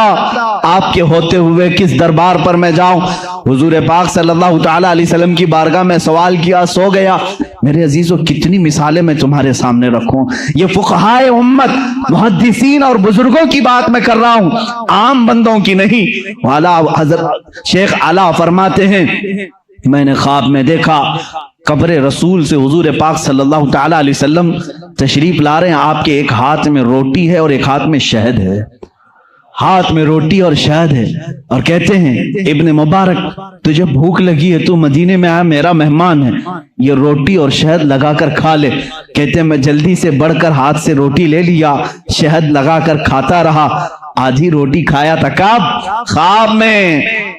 آپ کے ہوتے ہوئے کس دربار پر میں جاؤں۔ حضور پاک صلی اللہ تعالی علیہ وسلم کی بارگاہ میں سوال کیا، سو گیا۔ میرے عزیزو کتنی مثالیں میں تمہارے سامنے رکھوں، یہ فقہائے امت، محدثین اور بزرگوں کی بات میں کر رہا ہوں، عام بندوں کی نہیں۔ حضرت شیخ علا فرماتے ہیں میں نے خواب میں دیکھا قبر رسول سے حضور پاک صلی اللہ تعالی علیہ وسلم تشریف لا رہے ہیں، آپ کے ایک ہاتھ میں روٹی ہے اور ایک ہاتھ میں شہد ہے، ہاتھ میں روٹی اور شہد ہے، اور کہتے ہیں ابن مبارک تجھے بھوک لگی ہے، تو مدینے میں آیا، میرا مہمان ہے، یہ روٹی اور شہد لگا کر کھا لے۔ کہتے ہیں میں جلدی سے بڑھ کر ہاتھ سے روٹی لے لیا، شہد لگا کر کھاتا رہا، آدھی روٹی کھایا تھا کب؟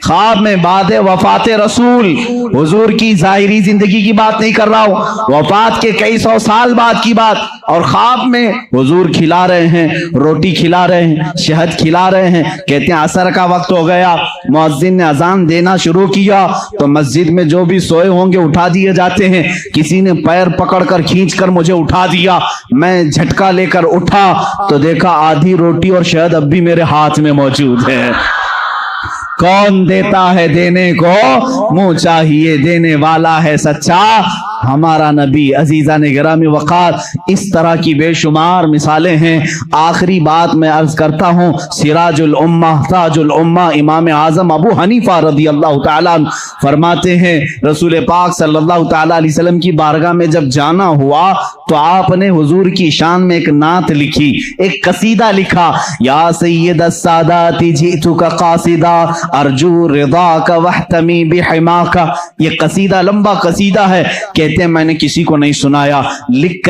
خواب میں بعد وفات رسول، حضور کی ظاہری زندگی کی بات نہیں کر رہا ہوں، وفات کے کئی سو سال بعد کی بات، اور خواب میں حضور کھلا رہے ہیں، روٹی کھلا رہے ہیں، شہد کھلا رہے ہیں۔ کہتے ہیں عصر کا وقت ہو گیا، مؤذن نے اذان دینا شروع کیا تو مسجد میں جو بھی سوئے ہوں گے اٹھا دیے جاتے ہیں، کسی نے پیر پکڑ کر کھینچ کر مجھے اٹھا دیا، میں جھٹکا لے کر اٹھا تو دیکھا آدھی روٹی اور شہد اب بھی میرے ہاتھ میں موجود ہے۔ کون دیتا ہے دینے کو منہ چاہیے دینے والا ہے سچا ہمارا نبی۔ عزیزان گرامی وقار، اس طرح کی بے شمار مثالیں ہیں۔ آخری بات میں عرض کرتا ہوں، سراج الامہ تاج الامہ امام اعظم ابو حنیفہ رضی اللہ تعالیٰ عنہ فرماتے ہیں رسول پاک صلی اللہ تعالیٰ علیہ وسلم کی بارگاہ میں جب جانا ہوا تو آپ نے حضور کی شان میں ایک نعت لکھی، ایک قصیدہ لکھا، یا سید السادات جئتک قاصدا ارجو رضاک واحتمی بحماک۔ یہ قصیدہ لمبا قصیدہ ہے، کہتے ہیں میں نے کسی کو نہیں سنایا، لکھ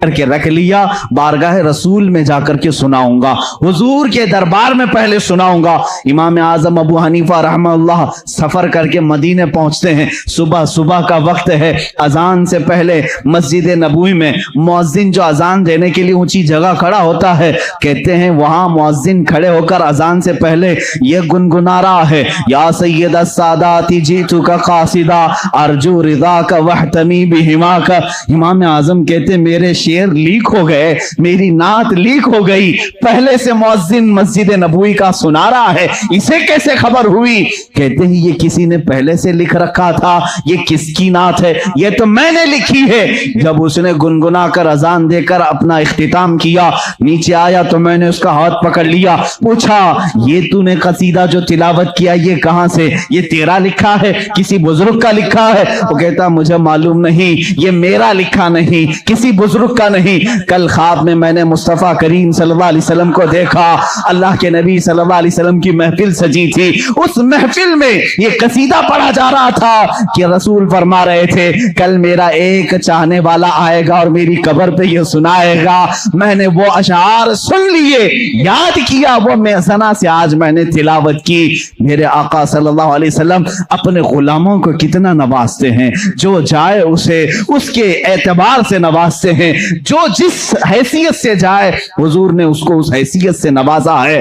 کر کے رکھ لیا، بارگاہ رسول میں جا کر کے سناؤں گا، حضور کے دربار میں پہلے سناؤں گا۔ امام اعظم ابو حنیفہ رحمہ اللہ سفر کر کے مدینے پہنچتے ہیں، صبح کا وقت ہے، اذان سے پہلے مسجد نبوی میں مؤذن جو اذان دینے کے لیے اونچی جگہ کھڑا ہوتا ہے، کہتے ہیں وہاں مؤذن کھڑے ہو کر اذان سے پہلے یہ گنگنا رہا ہے، یا سید السادات جئتک قاصدا ارجو رضاک واحتمی بحماک۔ امام اعظم کہتے میرے شعر لیک ہو گئے، میری نعت لیک ہو گئی، پہلے سے مؤذن مسجد نبوی کا سنا رہا ہے، اسے کیسے خبر ہوئی؟ کہتے ہیں یہ کسی نے پہلے سے لکھ رکھا تھا، یہ کس کی نعت ہے؟ یہ تو میں نے لکھی ہے۔ جب اس نے گنگنا کر اذان دے کر اپنا اختتام کیا، نیچے آیا تو میں نے اس کا ہاتھ پکڑ لیا، پوچھا یہ تو نے قصیدہ جو تلاوت کیا یہ کہاں سے؟ یہ تیرا لکھا ہے کسی بزرگ کا لکھا ہے؟ وہ کہتا مجھے معلوم نہیں، یہ میرا لکھا نہیں، کسی بزرگ کا نہیں۔ کل خواب میں نے مصطفیٰ کریم صلی اللہ علیہ وسلم کو دیکھا، اللہ کے نبی صلی اللہ علیہ وسلم کی محفل سجی تھی، اس محفل میں یہ قصیدہ پڑھا جا رہا تھا کہ رسول فرما رہے تھے کل میرا ایک چاہنے والا آئے گا اور میری قبر پہ یہ سنائے گا۔ میں نے وہ اشعار سن لیے، یاد کیا، وہ میزنا سے آج میں نے تلاوت کی۔ میرے آقا صلی اللہ علیہ وسلم اپنے غلاموں کو کتنا نوازتے ہیں، جو جائے اسے اس کے اعتبار سے نوازتے ہیں، جو جس حیثیت سے جائے حضور نے اس کو اس حیثیت سے نوازا ہے۔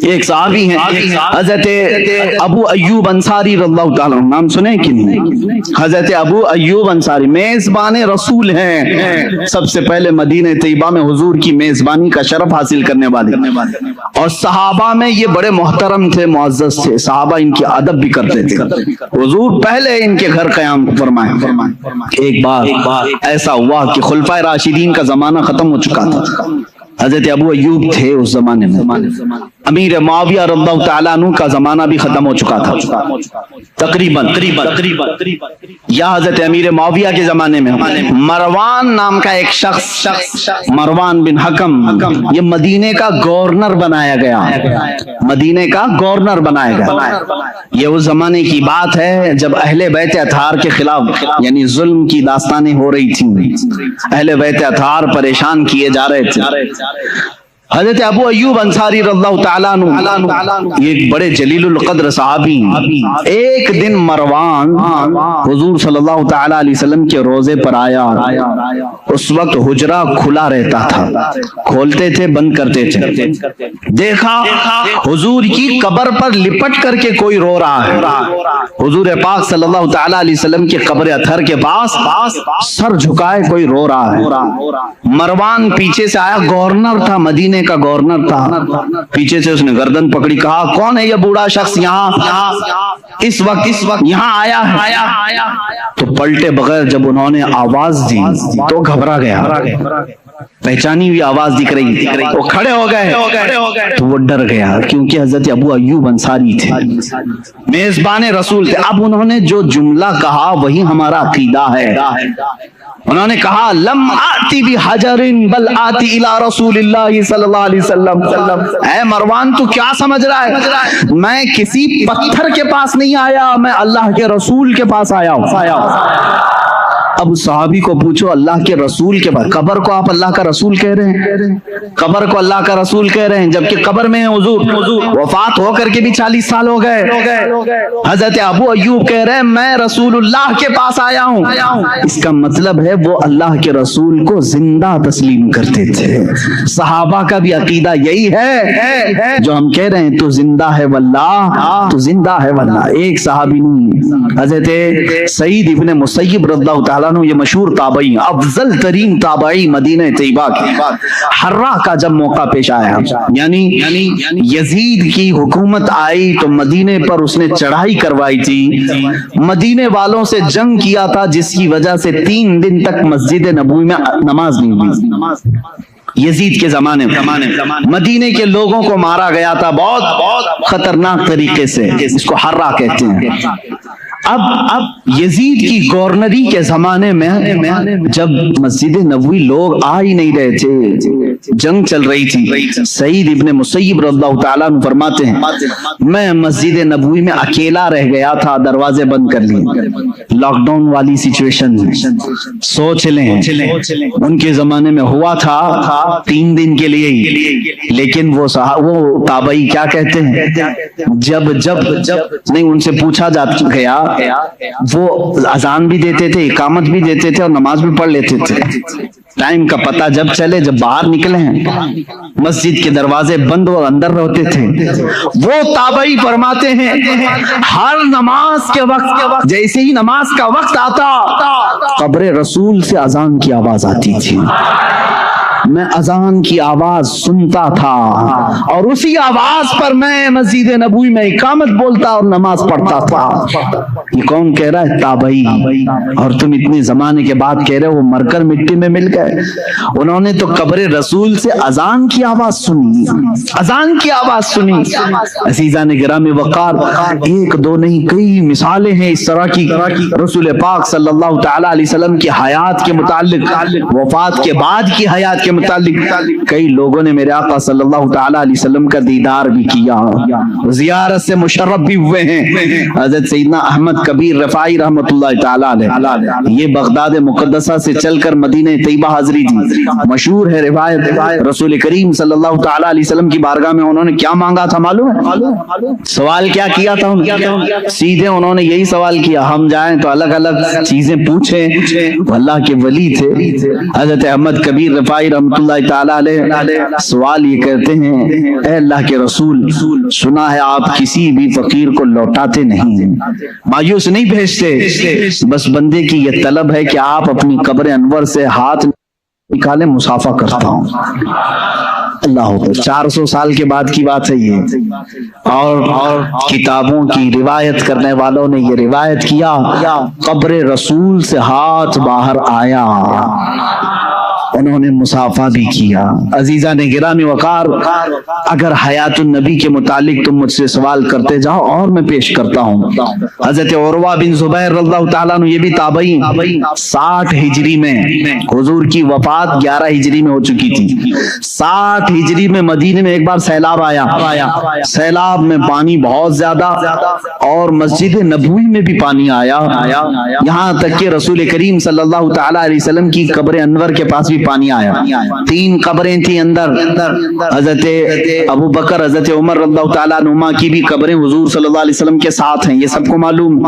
ایک صحابی ہیں حضرت ابو ایوب انصاری رضی اللہ تعالیٰ عنہ، نام سنے کہ نہیں؟ حضرت ابو ایوب انصاری میزبان رسول ہیں، سب سے پہلے مدینہ طیبہ میں حضور کی میزبانی کا شرف حاصل کرنے والے، اور صحابہ میں یہ بڑے محترم تھے، معزز تھے، صحابہ ان کی ادب بھی کرتے تھے، حضور پہلے ان کے گھر قیام فرمائے۔ ایک بار ایسا ہوا کہ خلفائے راشدین کا زمانہ ختم ہو چکا تھا، حضرت ابو ایوب تھے اس زمانے میں، امیر معاویہ رضی اللہ تعالیٰ عنہ کا زمانہ بھی ختم ہو چکا تھا تقریباً، یا حضرت امیر معاویہ کے زمانے میں مروان نام کا ایک شخص، مروان بن حکم، یہ مدینے کا گورنر بنایا گیا، مدینے کا گورنر بنایا گیا۔ یہ اس زمانے کی بات ہے جب اہل بیت اطہار کے خلاف یعنی ظلم کی داستانیں ہو رہی تھیں، اہل بیت اطہار پریشان کیے جا رہے تھے۔ حضرت ابو ایوب انصاری رضی اللہ تعالیٰ عنہ یہ ایک بڑے جلیل القدر صحابی، ایک دن مروان حضور صلی اللہ تعالیٰ علیہ وسلم کے روزے پر آیا، اس وقت حجرہ کھلا رہتا تھا، کھولتے تھے بند کرتے تھے، دیکھا حضور کی قبر پر لپٹ کر کے کوئی رو رہا ہے، حضور پاک صلی اللہ تعالیٰ علیہ وسلم کے قبر اطہر کے پاس سر جھکائے کوئی رو رہا ہے۔ مروان پیچھے سے آیا، گورنر تھا، مدینے کا گورنر تھا، پیچھے سے اس نے گردن پکڑی، کہا کون ہے یہ بوڑھا شخص یہاں اس وقت یہاں آیا ہے؟ تو پلٹے بغیر جب انہوں نے آواز دی تو گھبرا گیا، پہچانی ہوئی آواز دکھ رہی، وہ کھڑے ہو گئے تو وہ ڈر گیا، کیونکہ حضرت ابو ایوب انصاری تھے، میزبان رسول تھے۔ اب انہوں نے جو جملہ کہا وہی ہمارا عقیدہ ہے، انہوں نے کہا لم آتی بحجر بل آتی الی رسول اللہ صلی اللہ علیہ وسلم۔ اے مروان تو کیا سمجھ رہا ہے، میں کسی پتھر کے پاس نہیں آیا، میں اللہ کے رسول کے پاس آیا ہوں۔ اب صحابی کو پوچھو اللہ کے رسول کے بعد، قبر کو آپ اللہ کا رسول کہہ رہے ہیں، قبر کو اللہ کا رسول کہہ رہے ہیں، جبکہ قبر میں حضور وفات ہو کر کے بھی 40 سال ہو گئے۔ حضرت ابو ایوب کہہ رہے ہیں میں رسول اللہ کے پاس آیا ہوں، اس کا مطلب ہے وہ اللہ کے رسول کو زندہ تسلیم کرتے تھے۔ صحابہ کا بھی عقیدہ یہی ہے جو ہم کہہ رہے ہیں، تو زندہ ہے واللہ، تو زندہ ہے واللہ۔ ایک صحابی نہیں، حضرت سعید ابن مسیب رضی اللہ تعالیٰ عنہ یہ مشہور تابعی، افضل ترین تابعی مدینہ طیبہ کے، حرہ کا جب موقع پیش آیا، یعنی یزید کی حکومت آئی تو مدینے پر اس نے چڑھائی کروائی تھی، مدینے والوں سے جنگ کیا تھا، جس کی وجہ سے 3 دن تک مسجد نبوی میں نماز نہیں ہوئی۔ یزید کے زمانے مدینے کے لوگوں کو مارا گیا تھا بہت خطرناک طریقے سے، اس کو حرہ کہتے ہیں۔ اب یزید کی گورنری کے زمانے میں جب مسجد نبوی لوگ آ ہی نہیں رہے تھے، جنگ چل رہی تھی، سعید ابن مسیب رضی اللہ تعالیٰ عنہ فرماتے ہیں میں مسجد نبوی میں اکیلا رہ گیا تھا، دروازے بند کر لیے، لاک ڈاؤن والی سچویشن، سوچ لیں ان کے زمانے میں ہوا تھا 3 دن کے لیے ہی، لیکن وہ تابعی کیا کہتے ہیں، جب نہیں ان سے پوچھا جا گیا، وہ اذان بھی دیتے تھے، اقامت بھی دیتے تھے اور نماز بھی پڑھ لیتے تھے، ٹائم کا پتہ جب چلے، جب باہر نکلے ہیں مسجد کے دروازے بند اور اندر رہتے تھے۔ وہ تابعی فرماتے ہیں ہر نماز کے وقت جیسے ہی نماز کا وقت آتا، قبر رسول سے اذان کی آواز آتی تھی، میں اذان کی آواز سنتا تھا اور اسی آواز پر میں مسجد نبوی میں اقامت بولتا اور نماز پڑھتا تھا۔ یہ کون کہہ رہا ہے؟ تابعی۔ اور تم اتنے زمانے کے بعد کہہ رہے ہو وہ مر کر مٹی میں مل گئے، انہوں نے تو قبر رسول سے اذان کی آواز سنی، اذان کی آواز سنی۔ عزیزان گرامی وقار، 1 2 نہیں کئی مثالیں ہیں اس طرح کی، رسول پاک صلی اللہ تعالی علیہ وسلم کی حیات کے متعلق، وفات کے بعد کی حیات کے متعلق کئی لوگوں نے میرے آقا صلی اللہ تعالی علیہ وسلم کا دیدار بھی کیا، زیارت سے مشرف بھی ہوئے ہیں۔ حضرت سیدنا احمد کبیر رفاعی رحمۃ اللہ تعالی علیہ، یہ بغداد مقدسہ سے چل کر مدینہ طیبہ حاضری دی، مشہور ہے روایت، رسول کریم صلی اللہ تعالی علیہ وسلم کی بارگاہ میں انہوں نے کیا مانگا تھا معلوم ہے؟ سوال کیا کیا تھا؟ سیدھے انہوں نے یہی سوال کیا، ہم جائیں تو الگ الگ چیزیں پوچھیں، وہ اللہ کے ولی تھے۔ حضرت احمد کبیر رفاعی رحمۃ اللہ تعالی علیہ سوال یہ کرتے ہیں، اے اللہ کے رسول، سنا ہے آپ کسی بھی فقیر کو لوٹاتے نہیں، مایوس نہیں بھیجتے، بس بندے کی یہ طلب ہے کہ آپ اپنی قبر انور سے ہاتھ نکالے، مسافہ کرتا ہوں۔ اللہ ہوتا، 400 سال کے بعد کی بات ہے یہ، اور کتابوں کی روایت کرنے والوں نے یہ روایت کیا، قبر رسول سے ہاتھ باہر آیا، انہوں نے مسافہ بھی کیا۔ عزیزان گرامی وقار، اگر حیات النبی کے متعلق تم مجھ سے سوال کرتے جاؤ اور میں پیش کرتا ہوں۔ حضرت عروہ بن زبیر رضی اللہ تعالیٰ عنہ، یہ بھی تابعی، 60 ہجری میں حضور کی وفات 11 ہجری میں ہو چکی تھی، 60 ہجری میں مدینے میں ایک بار سیلاب آیا، سیلاب میں پانی بہت زیادہ اور مسجد نبوی میں بھی پانی آیا، یہاں تک کہ رسول کریم صلی اللہ تعالیٰ علیہ وسلم کی قبر انور کے پاس بھی پانی آیا۔ 3 قبریں تھیں اندر، حضرت ابو بکر، حضرت عمر رضی اللہ تعالیٰ عنہما کی بھی قبریں حضور صلی اللہ علیہ وسلم کے ساتھ ہیں، یہ سب کو معلوم۔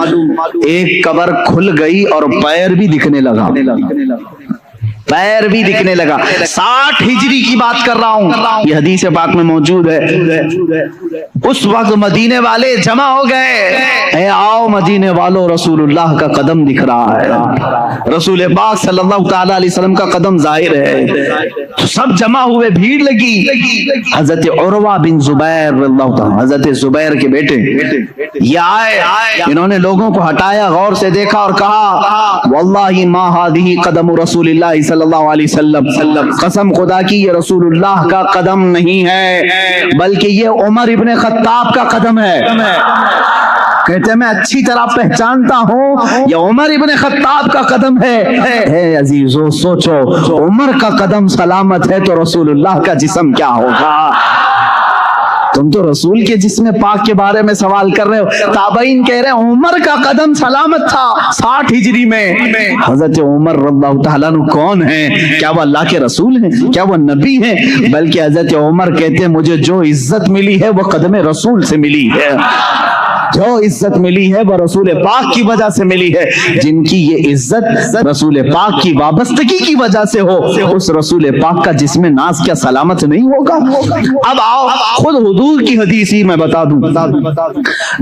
ایک قبر کھل گئی اور پیر بھی دکھنے لگا، پیر بھی دکھنے لگا، 60 ہجری کی بات کر رہا ہوں، یہ حدیث پاک میں موجود ہے۔ اس وقت مدینے والے جمع ہو گئے، اے آؤ مدینے والوں، رسول اللہ کا قدم دکھ رہا ہے، رسول پاک صلی اللہ تعالی علیہ وسلم کا قدم ظاہر ہے، تو سب جمع ہوئے، بھیڑ لگی۔ حضرت عروہ بن زبیر رضی اللہ تعالی، حضرت زبیر کے بیٹے، یہ آئے، انہوں نے لوگوں کو ہٹایا، غور سے دیکھا اور کہا واللہ ما هذه قدم رسول اللہ صلی اللہ علیہ وسلم، قسم خدا کی یہ رسول اللہ کا قدم نہیں ہے بلکہ یہ عمر ابن خطاب کا قدم ہے۔ کہتے ہیں میں اچھی طرح پہچانتا ہوں یہ عمر ابن خطاب کا قدم ہے۔ اے عزیزو سوچو، عمر کا قدم سلامت ہے تو رسول اللہ کا جسم کیا ہوگا؟ تم تو رسول کے جسم پاک کے بارے میں سوال کر رہے ہو، تابعین کہہ رہے ہیں عمر کا قدم سلامت تھا 60 ہجری میں۔ حضرت عمر رضی اللہ تعالیٰ عنہ کون ہیں؟ کیا وہ اللہ کے رسول ہیں؟ کیا وہ نبی ہیں؟ بلکہ حضرت عمر کہتے ہیں مجھے جو عزت ملی ہے وہ قدم رسول سے ملی ہے۔ جو عزت ملی ہے وہ رسول پاک کی وجہ سے ملی ہے. جن کی یہ عزت رسول پاک کی وابستگی کی وجہ سے ہو, اس رسول پاک کا جسم ناز کیا سلامت نہیں ہوگا؟ اب آؤ خود حضور کی حدیث ہی میں بتا دوں.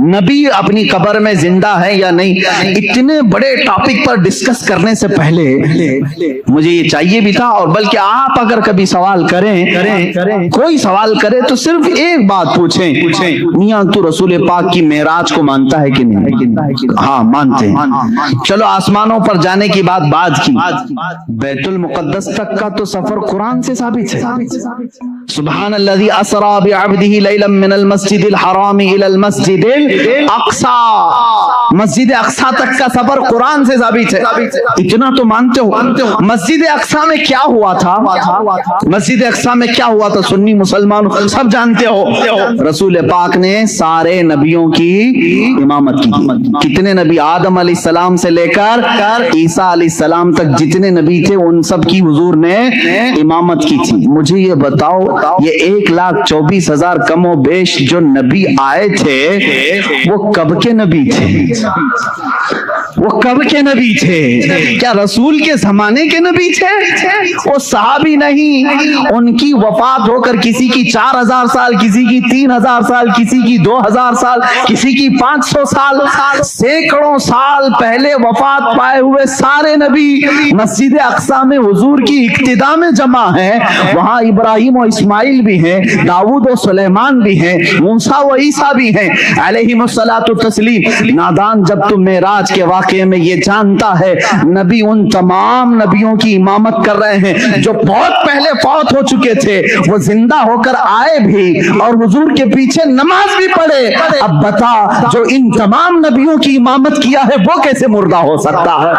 نبی اپنی قبر میں زندہ ہے یا نہیں, اتنے بڑے ٹاپک پر ڈسکس کرنے سے پہلے مجھے یہ چاہیے بھی تھا, اور بلکہ آپ اگر کبھی سوال کریں, کوئی سوال کرے تو صرف ایک بات پوچھیں, میاں تو رسول پاک کی معراج کو مانتا ہے کہ نہیں؟ ہاں مانتے ہیں. چلو آسمانوں پر جانے کی بات کی, بیت المقدس تک کا تو سفر قرآن سے ثابت ہے. سبحان الذی اسری بعبدہ لیلا من المسجد الحرام الی المسجد الاقصی, مسجد اقصی تک کا سفر قرآن سے ثابت ہے. اتنا تو مانتے ہو. مسجد اقصی میں کیا ہوا تھا؟ مسجد اقصی میں کیا ہوا تھا سنی مسلمان سب جانتے ہو. رسول پاک نے سارے نبیوں کی امامت کی. کتنے نبی؟ آدم علیہ السلام سے لے کر عیسیٰ علیہ السلام تک جتنے نبی تھے ان سب کی حضور نے امامت کی تھی. مجھے یہ بتاؤ, یہ 1,24,000 کم و بیش جو نبی آئے تھے وہ کب کے نبی تھے؟ وہ کب کے نبی تھے؟ کیا رسول کے زمانے کے نبی تھے؟ وہ صحابی نہیں. ان کی وفات ہو کر کسی کی 4,000 سال, کسی کی 3,000 سال, کسی کی 2,000 سال, کسی کی 500 سال, سینکڑوں سال پہلے وفات پائے ہوئے سارے نبی مسجد اقصی میں حضور کی اقتداء میں جمع ہیں. وہاں ابراہیم و اسماعیل بھی ہیں, داؤد و سلیمان بھی ہیں, موسیٰ و عیسیٰ بھی ہیں علیہم الصلاۃ والتسلیم. نادان جب تم معراج کے واقعے میں یہ جانتا ہے نبی ان تمام نبیوں کی امامت کر رہے ہیں جو بہت پہلے فوت ہو چکے تھے, وہ زندہ ہو کر آئے بھی اور حضور کے پیچھے نماز بھی پڑھے. اب بتا جو ان تمام نبیوں کی امامت کیا ہے وہ کیسے مردہ ہو سکتا ہے؟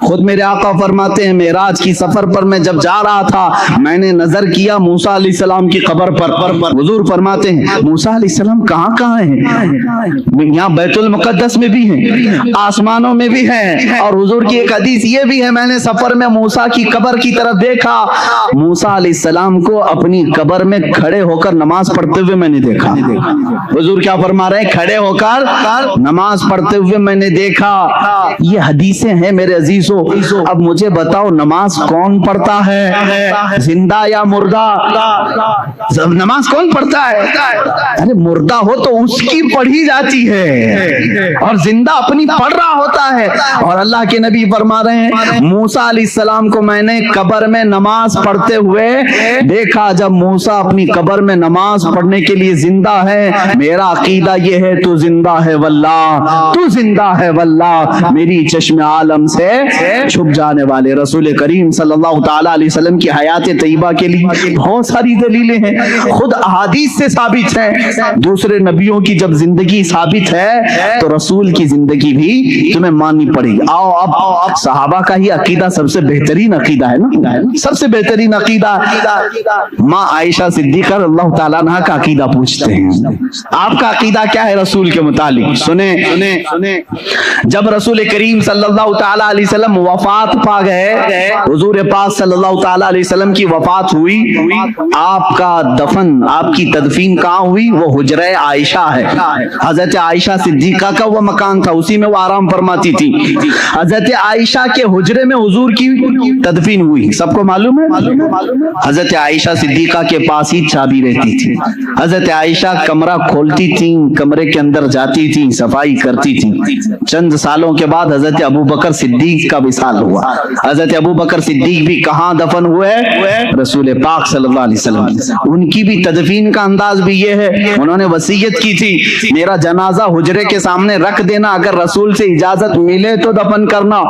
خود میرے آقا فرماتے ہیں معراج کی سفر پر میں جب جا رہا تھا میں نے نظر کیا موسیٰ علیہ السلام کی قبر پر. حضور فرماتے ہیں موسیٰ علیہ السلام کہاں ہیں؟ یہاں بیت المقدس میں بھی ہیں, آسمانوں میں بھی ہیں. اور حضور کی ایک حدیث یہ بھی ہے, میں نے سفر میں موسیٰ کی قبر کی طرف دیکھا, موسیٰ علیہ السلام کو اپنی قبر میں کھڑے ہو کر نماز پڑھتے ہوئے میں نے دیکھا. حضور کیا فرما رہے ہیں؟ کھڑے ہو کر نماز پڑھتے ہوئے میں نے دیکھا. یہ حدیثیں ہیں میرے عزیزو. اب مجھے بتاؤ نماز کون پڑھتا ہے, زندہ یا مردہ؟ نماز کون پڑھتا ہے؟ ارے مردہ ہو تو اس کی پڑھی جاتی ہے اور زندہ اپنی پڑھ رہا ہوتا ہے. اور اللہ کے نبی فرما رہے ہیں موسیٰ علیہ السلام کو میں نے قبر میں نماز پڑھتے ہوئے دیکھا. جب موسیٰ اپنی قبر میں نماز پڑھنے کے لیے زندہ ہے, میرا عقیدہ یہ ہے تو زندہ ہے واللہ, تو زندہ ہے واللہ. میری چشم عالم سے چھپ جانے والے رسول کریم صلی اللہ تعالی علیہ وسلم کی حیات طیبہ کے لیے بہت ساری دلیلیں ہیں, خود احادیث سے ثابت ہے. دوسرے نبیوں کی جب زندگی ثابت ہے تو رسول کی زندگی بھی تمہیں ماننی پڑے گی. آؤ اب صحابہ کا ہی عقیدہ سب سے بہترین عقیدہ ہے نا, سب سے بہترین عقیدہ. ماں عائشہ صدیقہ اللہ تعالیٰ عنہا کا عقیدہ پوچھتے ہیں, آپ کا عقیدہ کیا ہے رسول کے متعلق؟ سنیں جب رسول کریم صلی اللہ تعالی علیہ وسلم وفات پا گئے, حضور پاک صلی اللہ تعالی علیہ وسلم کی وفات ہوئی, آپ کا دفن, آپ کی تدفین کہاں ہوئی؟ وہ حجرہ عائشہ ہے. حضرت عائشہ صدیقہ کا وہ مکان تھا, اسی میں وہ آرام فرماتی تھی. حضرت عائشہ کے حجرے میں حضور کی تدفین ہوئی, سب کو معلوم ہے. حضرت عائشہ صدیقہ کے پاس ہی چابی رہتی تھی. حضرت عائشہ کمرہ کھولتی تھی, کمرے کے اندر جاتی تھی, صفائی کرتی تھی. چند سالوں کے بعد حضرت ابو بکر صدیق کا وصال ہوا. حضرت ابو بکر صدیق بھی کہاں دفن ہوئے؟ رسول پاک صلی اللہ علیہ وسلم. ان کی بھی تدفین کا انداز بھی یہ ہے, انہوں نے وصیت کی تھی میرا جنازہ حجرے کے سامنے رکھ دینا, اگر رسول سے اجازت ملے تو دفن کرنا.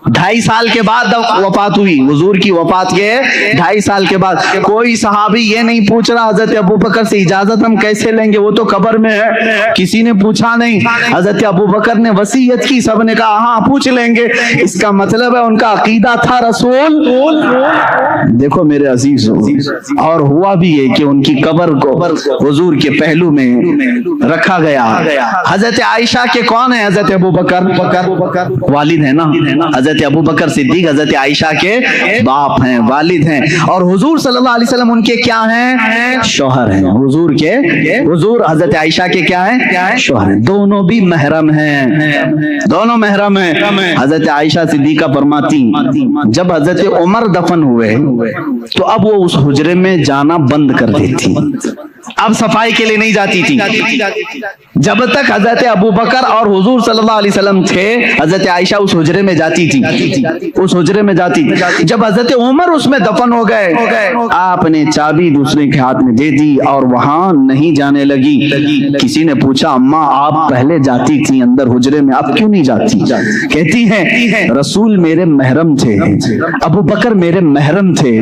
2.5 سال کے بعد وفات ہوئی, حضور کی وفات کے 2.5 سال کے بعد. کوئی صحابی یہ نہیں پوچھ رہا حضرت ابو بکر سے اجازت ہم کیسے لیں گے, وہ تو قبر میں ہے, کسی نے پوچھا نہیں. حضرت ابو بکر نے وصیت کی, سب نے کہا ہاں پوچھ لیں دیں گے، اس کا مطلب ہے ان کا عقیدہ تھا رسول۔ دیکھو میرے عزیز، اور ہوا بھی ہے کہ ان کی قبر کو حضور کے پہلو میں رکھا گیا۔ حضرت عائشہ کے کون ہیں؟ حضرت ابو بکر والد ہیں نا، حضرت ابو بکر صدیق حضرت عائشہ کے باپ ہیں، والد ہیں، اور حضور صلی اللہ علیہ وسلم ان کے کیا ہیں؟ شوہر ہیں۔ حضور حضرت عائشہ کے کیا ہیں؟ شوہر ہیں۔ دونوں بھی محرم ہیں، دونوں محرم ہیں۔ حضرت عائشہ صدیقہ فرماتی جب حضرت عمر دفن ہوئے تو اب وہ اس حجرے میں جانا بند کر دیتی، اب صفائی کے لیے نہیں جاتی تھی۔ جب تک حضرت ابو بکر اور حضور صلی اللہ علیہ وسلم تھے، حضرت عائشہ اس حجرے میں جاتی تھی، اس حجرے میں جاتی۔ جب حضرت عمر اس میں دفن ہو گئے، آپ نے چابی دوسرے کے ہاتھ میں دے دی اور وہاں نہیں جانے لگی۔ کسی نے پوچھا اماں آپ پہلے جاتی تھی اندر حجرے میں، اب کیوں نہیں جاتی؟ کہتی ہیں رسول میرے محرم تھے، ابو بکر میرے محرم تھے،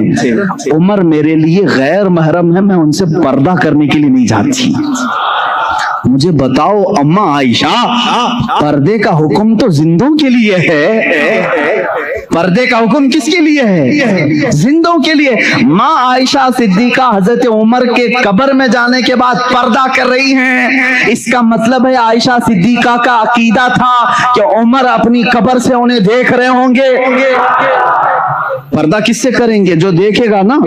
عمر میرے لیے غیر محرم ہے، میں ان سے پردہ کرنے کے لیے نہیں جاتی۔ مجھے بتاؤ اماں عائشہ، پردے کا حکم تو زندوں کے لیے ہے، پردے کا حکم کس کے لیے ہے؟ زندوں کے لیے۔ ماں عائشہ صدیقہ حضرت عمر کے قبر میں جانے کے بعد پردہ کر رہی ہیں، اس کا مطلب ہے عائشہ صدیقہ کا عقیدہ تھا کہ عمر اپنی قبر سے انہیں دیکھ رہے ہوں گے۔ پردہ کس سے کریں گے؟ جو دیکھے گا نا۔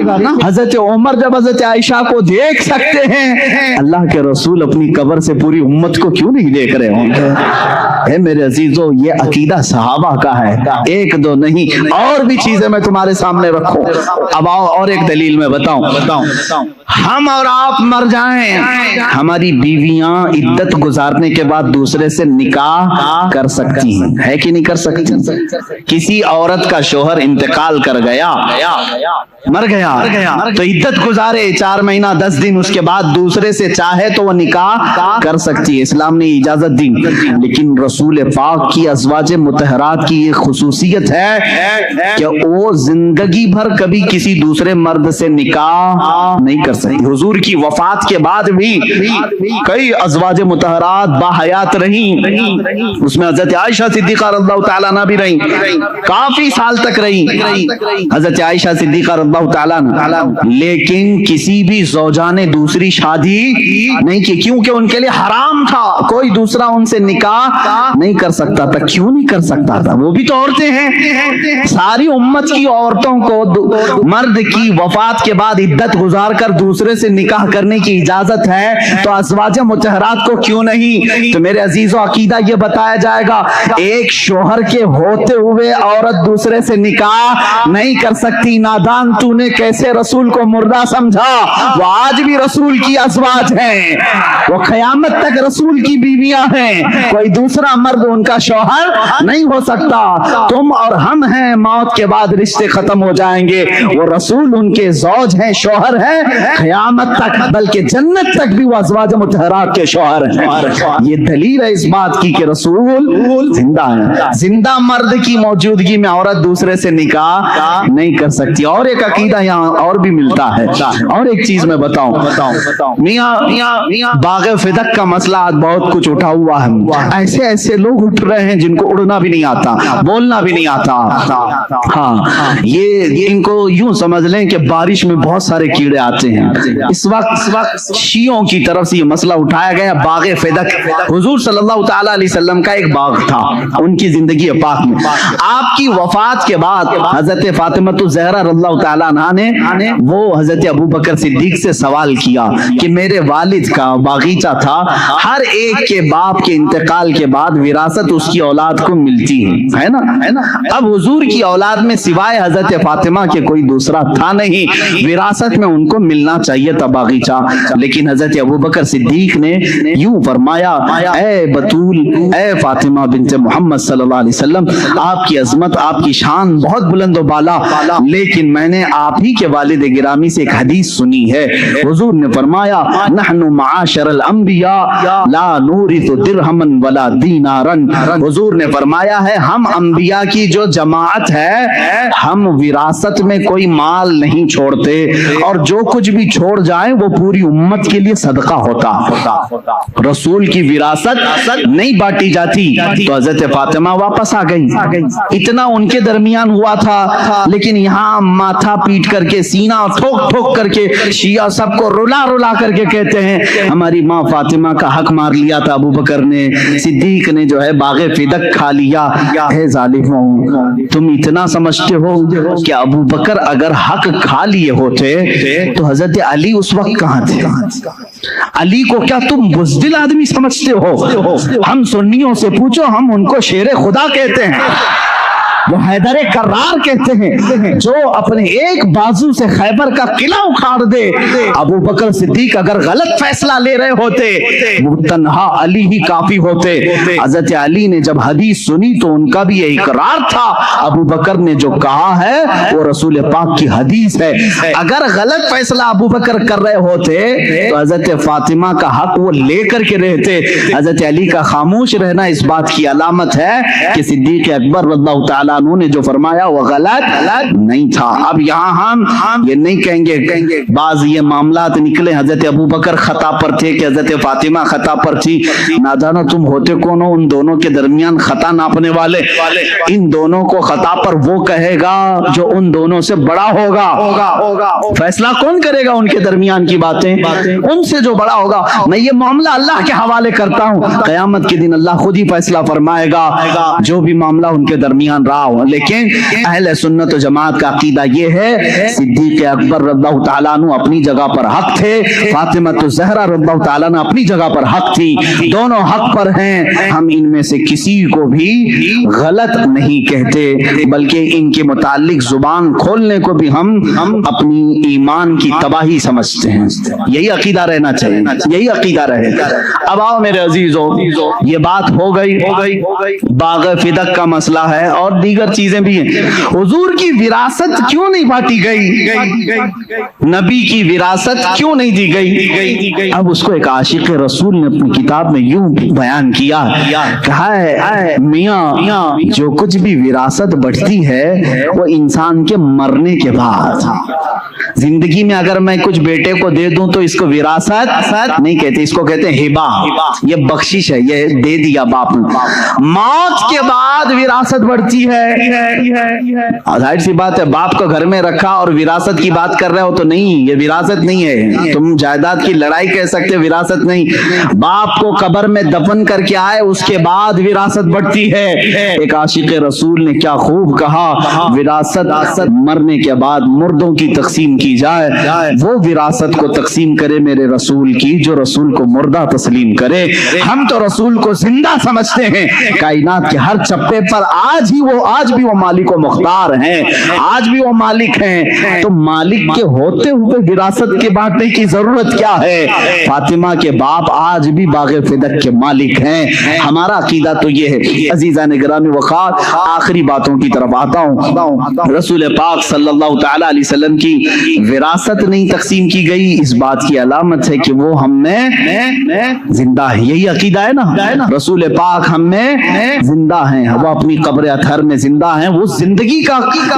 حضرت عمر جب حضرت عائشہ کو دیکھ سکتے ہیں، اللہ کے رسول اپنی قبر سے پوری امت کو کیوں نہیں دیکھ رہے ہوں گے؟ اے میرے عزیزو، یہ عقیدہ صحابہ کا ہے، ایک دو نہیں، اور بھی چیزیں میں تمہارے سامنے رکھوں۔ اب آؤ اور ایک دلیل میں بتاؤں۔ ہم اور آپ مر جائیں، ہماری بیویاں عدت گزارنے کے بعد دوسرے سے نکاح کر سکتی ہیں، ہے کہ نہیں کر سکتی؟ کسی عورت کا شوہر انتقال کر گیا، مر گیا، تو عدت گزارے 4 مہینہ 10 دن، اس کے بعد دوسرے سے چاہے تو وہ نکاح کر سکتی ہے، اسلام نے اجازت دی۔ لیکن رسول پاک کی ازواج مطہرات کی یہ خصوصیت ہے کہ وہ زندگی بھر کبھی کسی دوسرے مرد سے نکاح نہیں کر سکتی۔ حضور کی وفات کے بعد بھی کئی ازواج مطہرات باحیات رہیں، اس میں حضرت عائشہ صدیقہ رضی اللہ تعالیٰ عنہ بھی رہیں، کافی سال تک رہیں حضرت عائشہ صدیقہ رضی اللہ تعالیٰ عنہ، لیکن کسی بھی زوجہ نے دوسری شادی نہیں کی، کیونکہ ان کے لیے حرام تھا، کوئی دوسرا ان سے نکاح نہیں کر سکتا تھا۔ کیوں نہیں کر سکتا تھا؟ وہ بھی تو عورتیں ہیں۔ ساری امت کی عورتوں کو مرد کی وفات کے بعد عدت گزار کر دوسرے سے نکاح کرنے کی اجازت ہے، تو ازواج مطہرات کو کیوں نہیں؟ تو میرے عزیزو، عقیدہ یہ بتایا جائے گا، ایک شوہر کے ہوتے ہوئے عورت دوسرے سے نکاح نہیں کر سکتی۔ نادان تو نے کیسے رسول کو مردہ سمجھا؟ وہ آج بھی رسول کی ازواج ہیں، وہ قیامت تک رسول کی بیویاں ہیں، کوئی دوسرا مرد ان کا شوہر نہیں ہو سکتا۔ تم اور ہم ہیں، موت کے بعد رشتے ختم ہو جائیں گے، وہ رسول ان کے زوج ہیں، شوہر ہیں قیامت تک، بلکہ جنت تک بھی وہ ازواج مطہرات کے شوہر ہیں۔ یہ دلیل ہے اس بات کی کہ رسول زندہ ہے۔ زندہ مرد کی موجودگی میں عورت دوسرے سے نکاح نہیں کر سکتی۔ اور ایک عقیدہ یہاں اور بھی ملتا ہے، اور ایک چیز میں بتاؤں، میاں باغ فدق کا مسئلہ آج بہت کچھ اٹھا ہوا ہے، ایسے لوگ اٹھ رہے ہیں جن کو اڑنا بھی نہیں آتا، بولنا بھی نہیں آتا۔ ہاں، یہ ان کو یوں سمجھ لیں کہ بارش میں بہت سارے کیڑے آتے ہیں۔ اس وقت شیعوں کی طرف سے یہ مسئلہ اٹھایا گیا، باغ فدق حضور صلی اللہ تعالی علیہ وسلم کا ایک باغ تھا ان کی زندگی پاک میں۔ آپ کی وفات کے بعد حضرت فاطمہ الزہرا رضی اللہ تعالیٰ عنہ نے وہ حضرت ابو بکر صدیق سے سوال کیا کہ میرے والد کا باغیچہ تھا، ہر ایک کے باپ کے انتقال کے بعد وراثت اس کی اولاد کو ملتی ہے نا؟ اب حضور کی اولاد میں سوائے حضرت فاطمہ کے کوئی دوسرا تھا نہیں، وراثت میں ان کو ملنا چاہیے تھا باغیچہ، لیکن حضرت ابو بکر صدیق نے یوں فرمایا، اے بطول، اے فاطمہ بنت محمد صلی اللہ علیہ وسلم، آپ کی عظمت، آپ کی شان بہت بلند و بالا، لیکن میں نے آپ ہی کے والد گرامی سے ایک حدیث سنی ہے، حضور نے فرمایا نحن معاشر الانبیاء لا نورث درہما ولا دینارا نصلی نارن. حضور نے فرمایا ہے ہم انبیاء کی جو جماعت ہے ہم وراثت میں کوئی مال نہیں چھوڑتے اور جو کچھ بھی چھوڑ جائیں وہ پوری امت کے لیے صدقہ ہوتا. رسول کی وراثت نہیں بانٹی جاتی. تو حضرت فاطمہ واپس آ گئی. اتنا ان کے درمیان ہوا تھا لیکن یہاں ماتھا پیٹ کر کے سینہ ٹھوک ٹھوک کر کے شیعہ سب کو رلا رلا کر کے کہتے ہیں ہماری ماں فاطمہ کا حق مار لیا تھا ابو بکر نے, صدیق نے جو ہے باغ فدق کھا لیا. اے ظالموں, تم اتنا سمجھتے ہو کہ ابو بکر اگر حق کھا لیے ہوتے تو حضرت علی اس وقت کہاں تھے؟ علی کو کیا تم بزدل آدمی سمجھتے ہو؟ ہم سنیوں سے پوچھو, ہم ان کو شیر خدا کہتے ہیں, وہ حیدر کرار کہتے ہیں جو اپنے ایک بازو سے خیبر کا قلعہ اکھاڑ دے. ابو بکر صدیق اگر غلط فیصلہ لے رہے ہوتے وہ تنہا علی ہی کافی ہوتے. حضرت علی نے جب حدیث سنی تو ان کا بھی یہ اقرار تھا ابو بکر نے جو کہا ہے وہ رسول پاک کی حدیث ہے. اگر غلط فیصلہ ابو بکر کر رہے ہوتے تو حضرت فاطمہ کا حق وہ لے کر کے رہتے. حضرت علی کا خاموش رہنا اس بات کی علامت ہے کہ صدیق اکبر رضی اللہ تعالیٰ عنہ نے جو فرمایا وہ غلط نہیں تھا. اب یہاں ہم یہ نہیں کہیں گے بعض یہ معاملات نکلے حضرت ابو بکر خطا پر تھے کہ حضرت فاطمہ خطا پر تھی. نادانا تم ہوتے کون ہو ان دونوں کے درمیان خطا ناپنے والے؟ ان دونوں کو خطا پر وہ کہے گا جو ان دونوں سے بڑا ہوگا. فیصلہ کون کرے گا ان کے درمیان کی باتیں؟ ان سے جو بڑا ہوگا. میں یہ معاملہ اللہ کے حوالے کرتا ہوں, قیامت کے دن اللہ خود ہی فیصلہ فرمائے گا جو بھی معاملہ ان کے درمیان رہا. لیکن اہل سنت و جماعت کا عقیدہ یہ ہے صدیق اکبر رضی اللہ تعالیٰ عنہ اپنی جگہ پر حق تھے, فاطمہ الزہرا رضی اللہ تعالیٰ عنہ اپنی جگہ پر حق تھی. دونوں حق پر ہیں. ہم ان میں سے کسی کو بھی غلط نہیں کہتے بلکہ ان کے متعلق زبان کھولنے کو بھی ہم اپنی ایمان کی تباہی سمجھتے ہیں. یہی عقیدہ رہنا چاہیے, یہی عقیدہ رہے. اب آؤ میرے عزیزو, یہ بات ہو گئی باغ فدق کا مسئلہ ہے اور دیگر چیزیں بھی ہیں. حضور کی وراثت کیوں نہیں بانٹی گئی؟ نبی کی وراثت کیوں نہیں دی گئی؟ اب اس کو ایک عاشق رسول نے اپنی کتاب میں یوں بیان کیا, کہا ہے میاں جو کچھ بھی وراثت بڑھتی ہے وہ انسان کے مرنے کے بعد. زندگی میں اگر میں کچھ بیٹے کو دے دوں تو اس کو وراثت نہیں کہتے, اس کو کہتے ہیں ہبہ, یہ بخشش ہے, یہ دے دیا باپ نے. موت کے بعد وراثت بڑھتی ہے. ظاہر سی بات ہے, باپ کو گھر میں رکھا اور وراثت کی بات کر رہے ہو تو نہیں, یہ وراثت نہیں ہے. تم جائیداد کی لڑائی کہہ سکتے, وراثت نہیں. باپ کو قبر میں دفن کر کے آئے اس کے بعد وراثت بڑھتی ہے. ایک عاشق رسول نے کیا خوب کہا, وراثت مرنے کے بعد مردوں کی تقسیم کی جائے, وہ وراثت کو تقسیم کرے میرے رسول کی جو رسول کو مردہ تسلیم کرے. ہم تو رسول کو زندہ سمجھتے ہیں. کائنات کے ہر چپے پر آج بھی وہ مالک و مختار ہیں, آج بھی وہ مالک ہیں. تو مالک کے ہوتے ہوئے وراثت کے بانٹنے کی ضرورت کیا ہے؟ فاطمہ کے باپ آج بھی باغ فدق کے مالک ہیں. ہمارا عقیدہ تو یہ ہے. عزیزان گرامی وقار, آخری باتوں کی طرف آتا ہوں. رسول پاک صلی اللہ تعالی علیہ وسلم کی وراثت نہیں تقسیم کی گئی, اس بات کی علامت ہے کہ وہ ہم میں زندہ ہے. یہی عقیدہ ہے نا, رسول پاک ہم میں زندہ ہیں, وہ اپنی قبر اطہر میں زندہ ہیں. وہ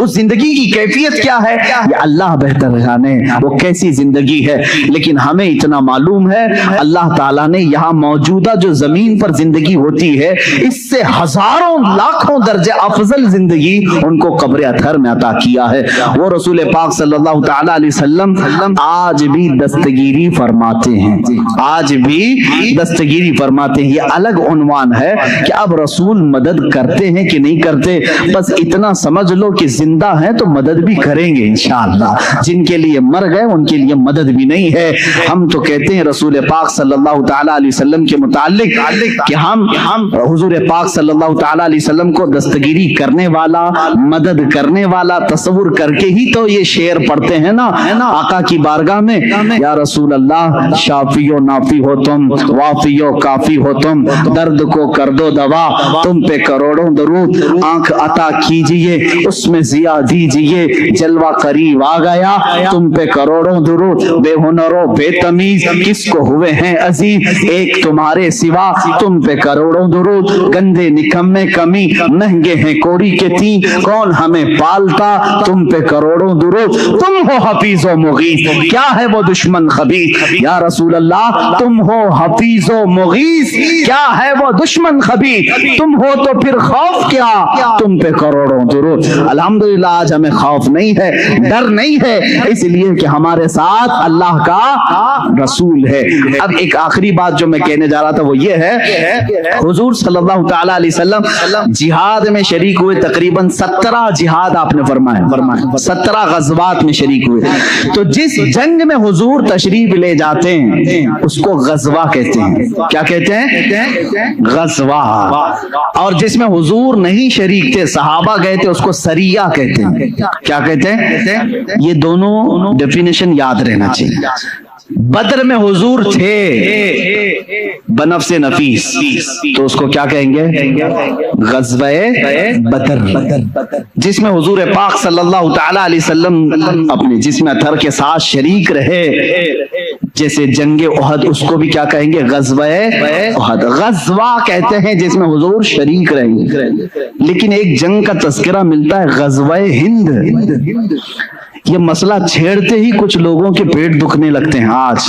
زندگی کی کیفیت کیا ہے یہ اللہ بہتر جانے, وہ کیسی زندگی ہے. لیکن ہمیں اتنا معلوم ہے اللہ تعالیٰ نے یہاں موجودہ جو زمین پر زندگی ہوتی ہے اس سے ہزاروں لاکھوں درجے افضل زندگی ان کو قبر اطہر میں عطا کیا ہے. وہ رسول پاک صلی اللہ تعالی علیہ وسلم آج بھی دستگیری فرماتے ہیں, آج بھی دستگیری فرماتے ہیں. یہ الگ عنوان ہے کہ اب رسول مدد کرتے ہیں کہ نہیں کرتے, بس اتنا سمجھ لو کہ زندہ ہیں تو مدد بھی کریں گے انشاءاللہ. جن کے لیے مر گئے ان کے لیے مدد بھی نہیں ہے. ہم تو کہتے ہیں رسول پاک صلی اللہ تعالی علیہ وسلم کے متعلق کہ ہم حضور پاک صلی اللہ تعالی علیہ وسلم کو دستگیری کرنے والا, مدد کرنے والا تصور کر کے ہی تو یہ شعر پڑھتے ہیں نا آقا کی بارگاہ میں, یا رسول اللہ شافی و نافی ہو تم, وافی و کافی ہو تم, درد کو کر دو دوا, تم پہ کروڑوں درود, آنکھ عطا کیجئے، اس میں ضیا دیجئے، جلوہ قریب آ گیا، تم پہ کروڑوں درود، بے ہنر و بے تمیز کس کو ہوئے ہیں عزیز، ایک تمہارے سوا تم پہ کروڑوں درود، گندے نکمے کمی مہنگے ہیں کوڑی کے تین، کون ہمیں پالتا، تم پہ کروڑوں درود، تم ہو حفیظ و مغیث، کیا ہے وہ دشمن خبیث، یا رسول اللہ تم ہو حفیظ و مغیث، کیا ہے وہ دشمن خبیث، تم ہو تو پھر خوف کیا، تم پہ کروڑوں درود۔ الحمدللہ آج ہمیں خوف نہیں ہے، ڈر نہیں ہے، اس لیے کہ ہمارے ساتھ اللہ کا رسول ہے۔ اب ایک آخری بات جو میں کہنے جا رہا تھا وہ یہ ہے، حضور صلی اللہ تعالی علیہ وسلم جہاد میں شریک ہوئے، تقریباً 17 جہاد آپ نے فرمایا، 17 غزوات میں شریک ہوئے، تو جس جنگ میں حضور تشریف لے جاتے ہیں اس کو غزوہ کہتے ہیں۔ کیا کہتے ہیں؟ غزوہ۔ اور جس میں حضور نہیں شریک تھے، صحابہ گئے تھے، اس کو سریہ کہتے ہیں۔ کیا کہتے ہیں؟ یہ دونوں ڈیفینیشن یاد رہنا چاہیے۔ بدر میں حضور تھے بنفس نفیس، تو اس کو کیا کہیں گے؟ غزوہ بدر۔ جس میں حضور پاک صلی اللہ تعالی علیہ وسلم اپنے جسم اطہر کے ساتھ شریک رہے، جیسے جنگ احد، اس کو بھی کیا کہیں گے؟ غزوہ احد۔ غزوہ کہتے ہیں جس میں حضور شریک رہیں۔ لیکن ایک جنگ کا تذکرہ ملتا ہے، غزوہ ہند۔ یہ مسئلہ چھیڑتے ہی کچھ لوگوں کے پیٹ دکھنے لگتے ہیں آج۔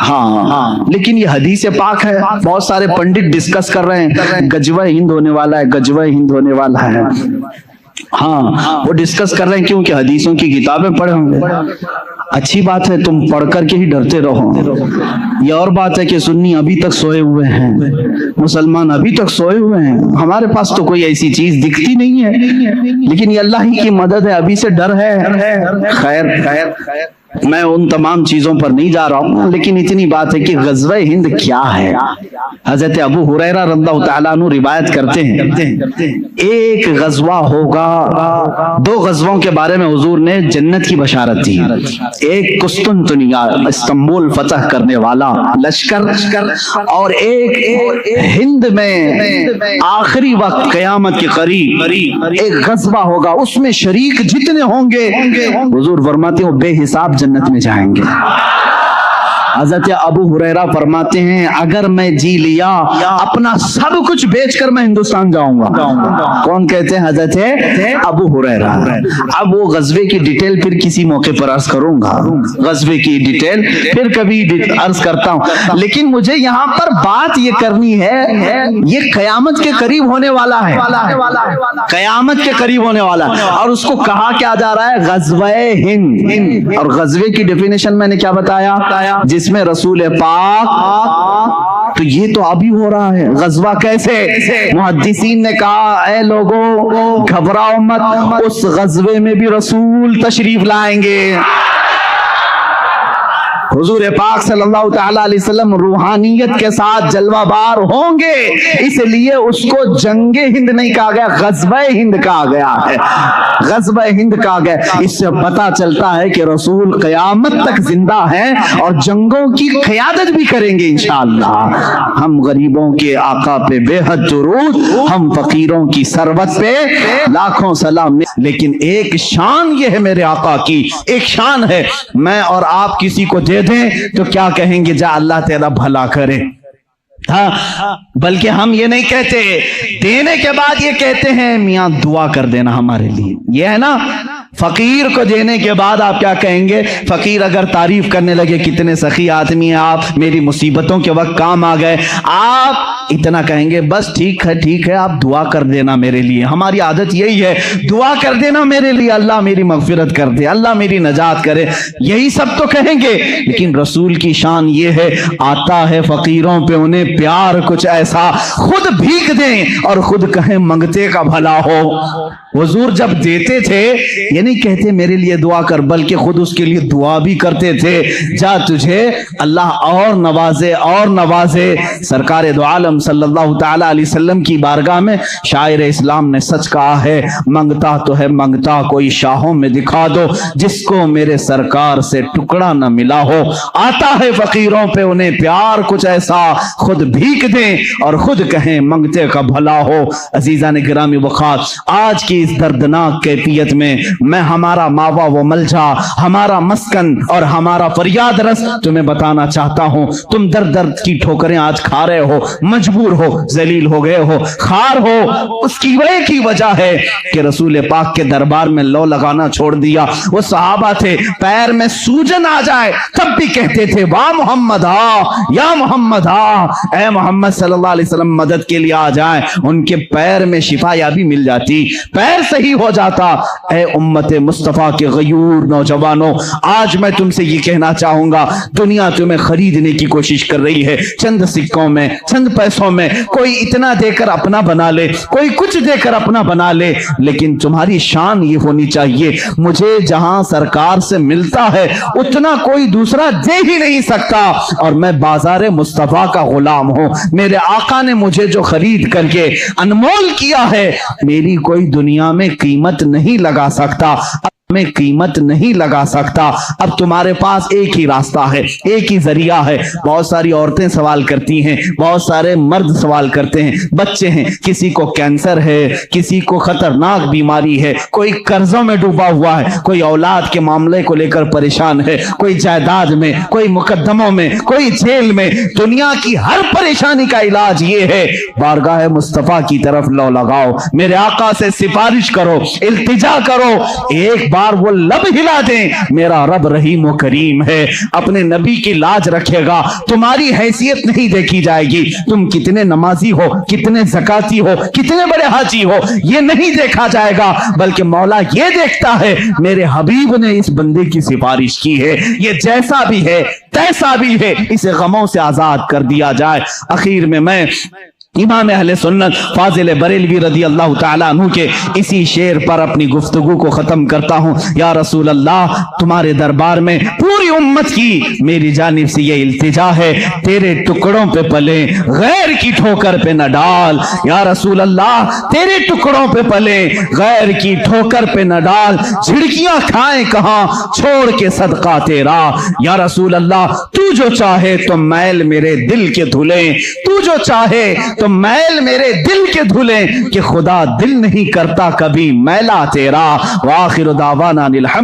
ہاں، لیکن یہ حدیث پاک ہے، بہت سارے پنڈت ڈسکس کر رہے ہیں غزوہ ہند ہونے والا ہے، غزوہ ہند ہونے والا ہے۔ ہاں، وہ ڈسکس کر رہے ہیں کیونکہ حدیثوں کی کتابیں پڑھے ہوں گے۔ اچھی بات ہے، تم پڑھ کر کے ہی ڈرتے رہو۔ یہ اور بات ہے کہ سنی ابھی تک سوئے ہوئے ہیں، مسلمان ابھی تک سوئے ہوئے ہیں، ہمارے پاس تو کوئی ایسی چیز دکھتی نہیں ہے، لیکن یہ اللہ ہی کی مدد ہے، ابھی سے ڈر ہے۔ خیر، میں ان تمام چیزوں پر نہیں جا رہا ہوں، لیکن اتنی بات ہے کہ غزوہ ہند کیا ہے۔ حضرت ابو ہریرہ رضی اللہ تعالیٰ عنہ روایت کرتے ہیں، ایک غزوہ ہوگا، 2 غزووں کے بارے میں حضور نے جنت کی بشارت دی۔ ایک قسطنطنیہ استنبول فتح کرنے والا لشکر، اور ایک ہند میں آخری وقت قیامت کے قریب ایک غزوہ ہوگا، اس میں شریک جتنے ہوں گے حضور فرماتے ہیں وہ بے حساب جنت میں جائیں گے۔ حضرت ابو ہریرہ فرماتے ہیں اگر میں جی لیا اپنا سب کچھ بیچ کر میں ہندوستان جاؤں گا۔ کون کہتے ہیں؟ حضرت ابو ہریرہ۔ اب وہ غزوے کی ڈیٹیل پھر کسی موقع پر عرض کروں گا، غزوے کی ڈیٹیل پھر کبھی عرض کرتا ہوں، لیکن مجھے یہاں پر بات یہ کرنی ہے، یہ قیامت کے قریب ہونے والا ہے، قیامت کے قریب ہونے والا ہے، اور اس کو کہا کیا جا رہا ہے؟ غزوہ ہند۔ اور غزوے کی ڈیفینیشن میں نے کیا بتایا؟ جس میں رسول پاک، تو یہ تو ابھی ہو رہا ہے۔ غزوہ کیسے؟ محدثین نے کہا اے لوگوں گھبراؤ مت، اس غزوے میں بھی رسول تشریف لائیں گے۔ حضور پاک صلی اللہ تعالی علیہ وسلم روحانیت کے ساتھ جلوہ بار ہوں گے، اس لیے اس کو جنگ ہند نہیں کہا گیا، غزوہ ہند کہا گیا ہے، غزوہ ہند کہا گیا۔ اس سے پتہ چلتا ہے کہ رسول قیامت تک زندہ ہیں اور جنگوں کی قیادت بھی کریں گے انشاءاللہ۔ ہم غریبوں کے آقا پہ بے حد درود، ہم فقیروں کی ثروت پہ لاکھوں سلام۔ لیکن ایک شان یہ ہے میرے آقا کی، ایک شان ہے، میں اور آپ کسی کو دے دیں تو کیا کہیں گے؟ جا اللہ تیرا بھلا کرے۔ ہاں، بلکہ ہم یہ نہیں کہتے، دینے کے بعد یہ کہتے ہیں میاں دعا کر دینا ہمارے لیے۔ یہ ہے نا، فقیر کو دینے کے بعد آپ کیا کہیں گے؟ فقیر اگر تعریف کرنے لگے کتنے سخی آدمی ہیں آپ، میری مصیبتوں کے وقت کام آ گئے، آپ اتنا کہیں گے بس ٹھیک ہے آپ دعا کر دینا میرے لیے۔ ہماری عادت یہی ہے، دعا کر دینا میرے لیے، اللہ میری مغفرت کر دے، اللہ میری نجات کرے، یہی سب تو کہیں گے۔ لیکن رسول کی شان یہ ہے، آتا ہے فقیروں پہ انہیں پیار کچھ ایسا، خود بھیک دیں اور خود کہیں منگتے کا بھلا ہو۔ حضور جب دیتے تھے، یہ نہیں کہتے میرے لیے دعا کر، بلکہ خود اس کے لیے دعا بھی کرتے تھے، جا تجھے اللہ اور نوازے اور نوازے۔ سرکار دو عالم صلی اللہ تعالی علیہ وسلم کی بارگاہ میں شاعر اسلام نے سچ کہا ہے، منگتا تو ہے منگتا کوئی شاہوں میں دکھا دو، جس کو میرے سرکار سے ٹکڑا نہ ملا ہو۔ آتا ہے فقیروں پہ انہیں پیار کچھ ایسا، خود بھیک دیں اور خود کہیں منگتے کا بھلا ہو۔ عزیزان گرامی وقار، آج کی اس دردناک کیفیت میں میں ہمارا ماوا و ملجا، ہمارا مسکن اور ہمارا فریاد رس تمہیں بتانا چاہتا ہوں۔ تم درد درد کی ٹھوکریں آج کھا رہے ہو، مجبور ہو، ذلیل ہو گئے ہو، خار ہو، اس کی وجہ ہے کہ رسول پاک کے دربار میں لو لگانا چھوڑ دیا۔ وہ صحابہ تھے، پیر میں سوجن آ جائے تب بھی کہتے تھے واہ محمد آ، یا محمد آ، اے محمد صلی اللہ علیہ وسلم مدد کے لیے آ جائیں۔ ان کے پیر میں شفا یابی مل جاتی، پیر صحیح ہو جاتا۔ اے امت مصطفیٰ کے غیور نوجوانوں، آج میں تم سے یہ کہنا چاہوں گا، دنیا تمہیں خریدنے کی کوشش کر رہی ہے، چند سکوں میں، چند پیسوں میں، کوئی اتنا دے کر اپنا بنا لے، کوئی کچھ دے کر اپنا بنا لے، لیکن تمہاری شان یہ ہونی چاہیے مجھے جہاں سرکار سے ملتا ہے اتنا کوئی دوسرا دے ہی نہیں سکتا، اور میں بازار مصطفیٰ کا غلام ہوں۔ میرے آقا نے مجھے جو خرید کر کے انمول کیا ہے، میری کوئی دنیا میں قیمت نہیں لگا سکتا، میں قیمت نہیں لگا سکتا۔ اب تمہارے پاس ایک ہی راستہ ہے، ایک ہی ذریعہ ہے۔ بہت ساری عورتیں سوال کرتی ہیں، بہت سارے مرد سوال کرتے ہیں، بچے ہیں، کسی کو کینسر ہے، کسی کو خطرناک بیماری ہے، کوئی قرضوں میں ڈوبا ہوا ہے، کوئی اولاد کے معاملے کو لے کر پریشان ہے، کوئی جائیداد میں، کوئی مقدموں میں، کوئی جیل میں۔ دنیا کی ہر پریشانی کا علاج یہ ہے، بارگاہ مصطفیٰ کی طرف لو لگاؤ، میرے آقا سے سفارش کرو، التجا کرو، ایک بار وہ لب ہلا دیں، میرا رب رحیم و کریم ہے، اپنے نبی کی لاج رکھے گا۔ تمہاری حیثیت نہیں دیکھی جائے گی، تم کتنے نمازی ہو، کتنے زکاتی ہو، کتنے بڑے حاجی ہو، یہ نہیں دیکھا جائے گا، بلکہ مولا یہ دیکھتا ہے میرے حبیب نے اس بندے کی سفارش کی ہے، یہ جیسا بھی ہے تیسا بھی ہے، اسے غموں سے آزاد کر دیا جائے۔ اخیر میں امام اہل سنت فاضل بریلوی رضی اللہ تعالیٰ عنہ کے اسی شعر پر اپنی گفتگو کو ختم کرتا ہوں۔ یا رسول اللہ، تمہارے دربار میں پوری امت کی میری جانب سے یہ التجا ہے، تیرے ٹکڑوں پہ پلے، غیر کی ٹھوکر پہ نہ ڈال۔ یا رسول اللہ، تیرے ٹکڑوں پہ پلے، غیر کی ٹھوکر پہ نہ ڈال، جھڑکیاں کھائیں کہاں چھوڑ کے صدقہ تیرا۔ یا رسول اللہ، تو جو چاہے تو میل میرے دل کے دھلیں، تو جو چاہے تو میل میرے دل کے دھلیں، کہ خدا دل نہیں کرتا کبھی میلا تیرا۔ وآخر دعوانا الحمد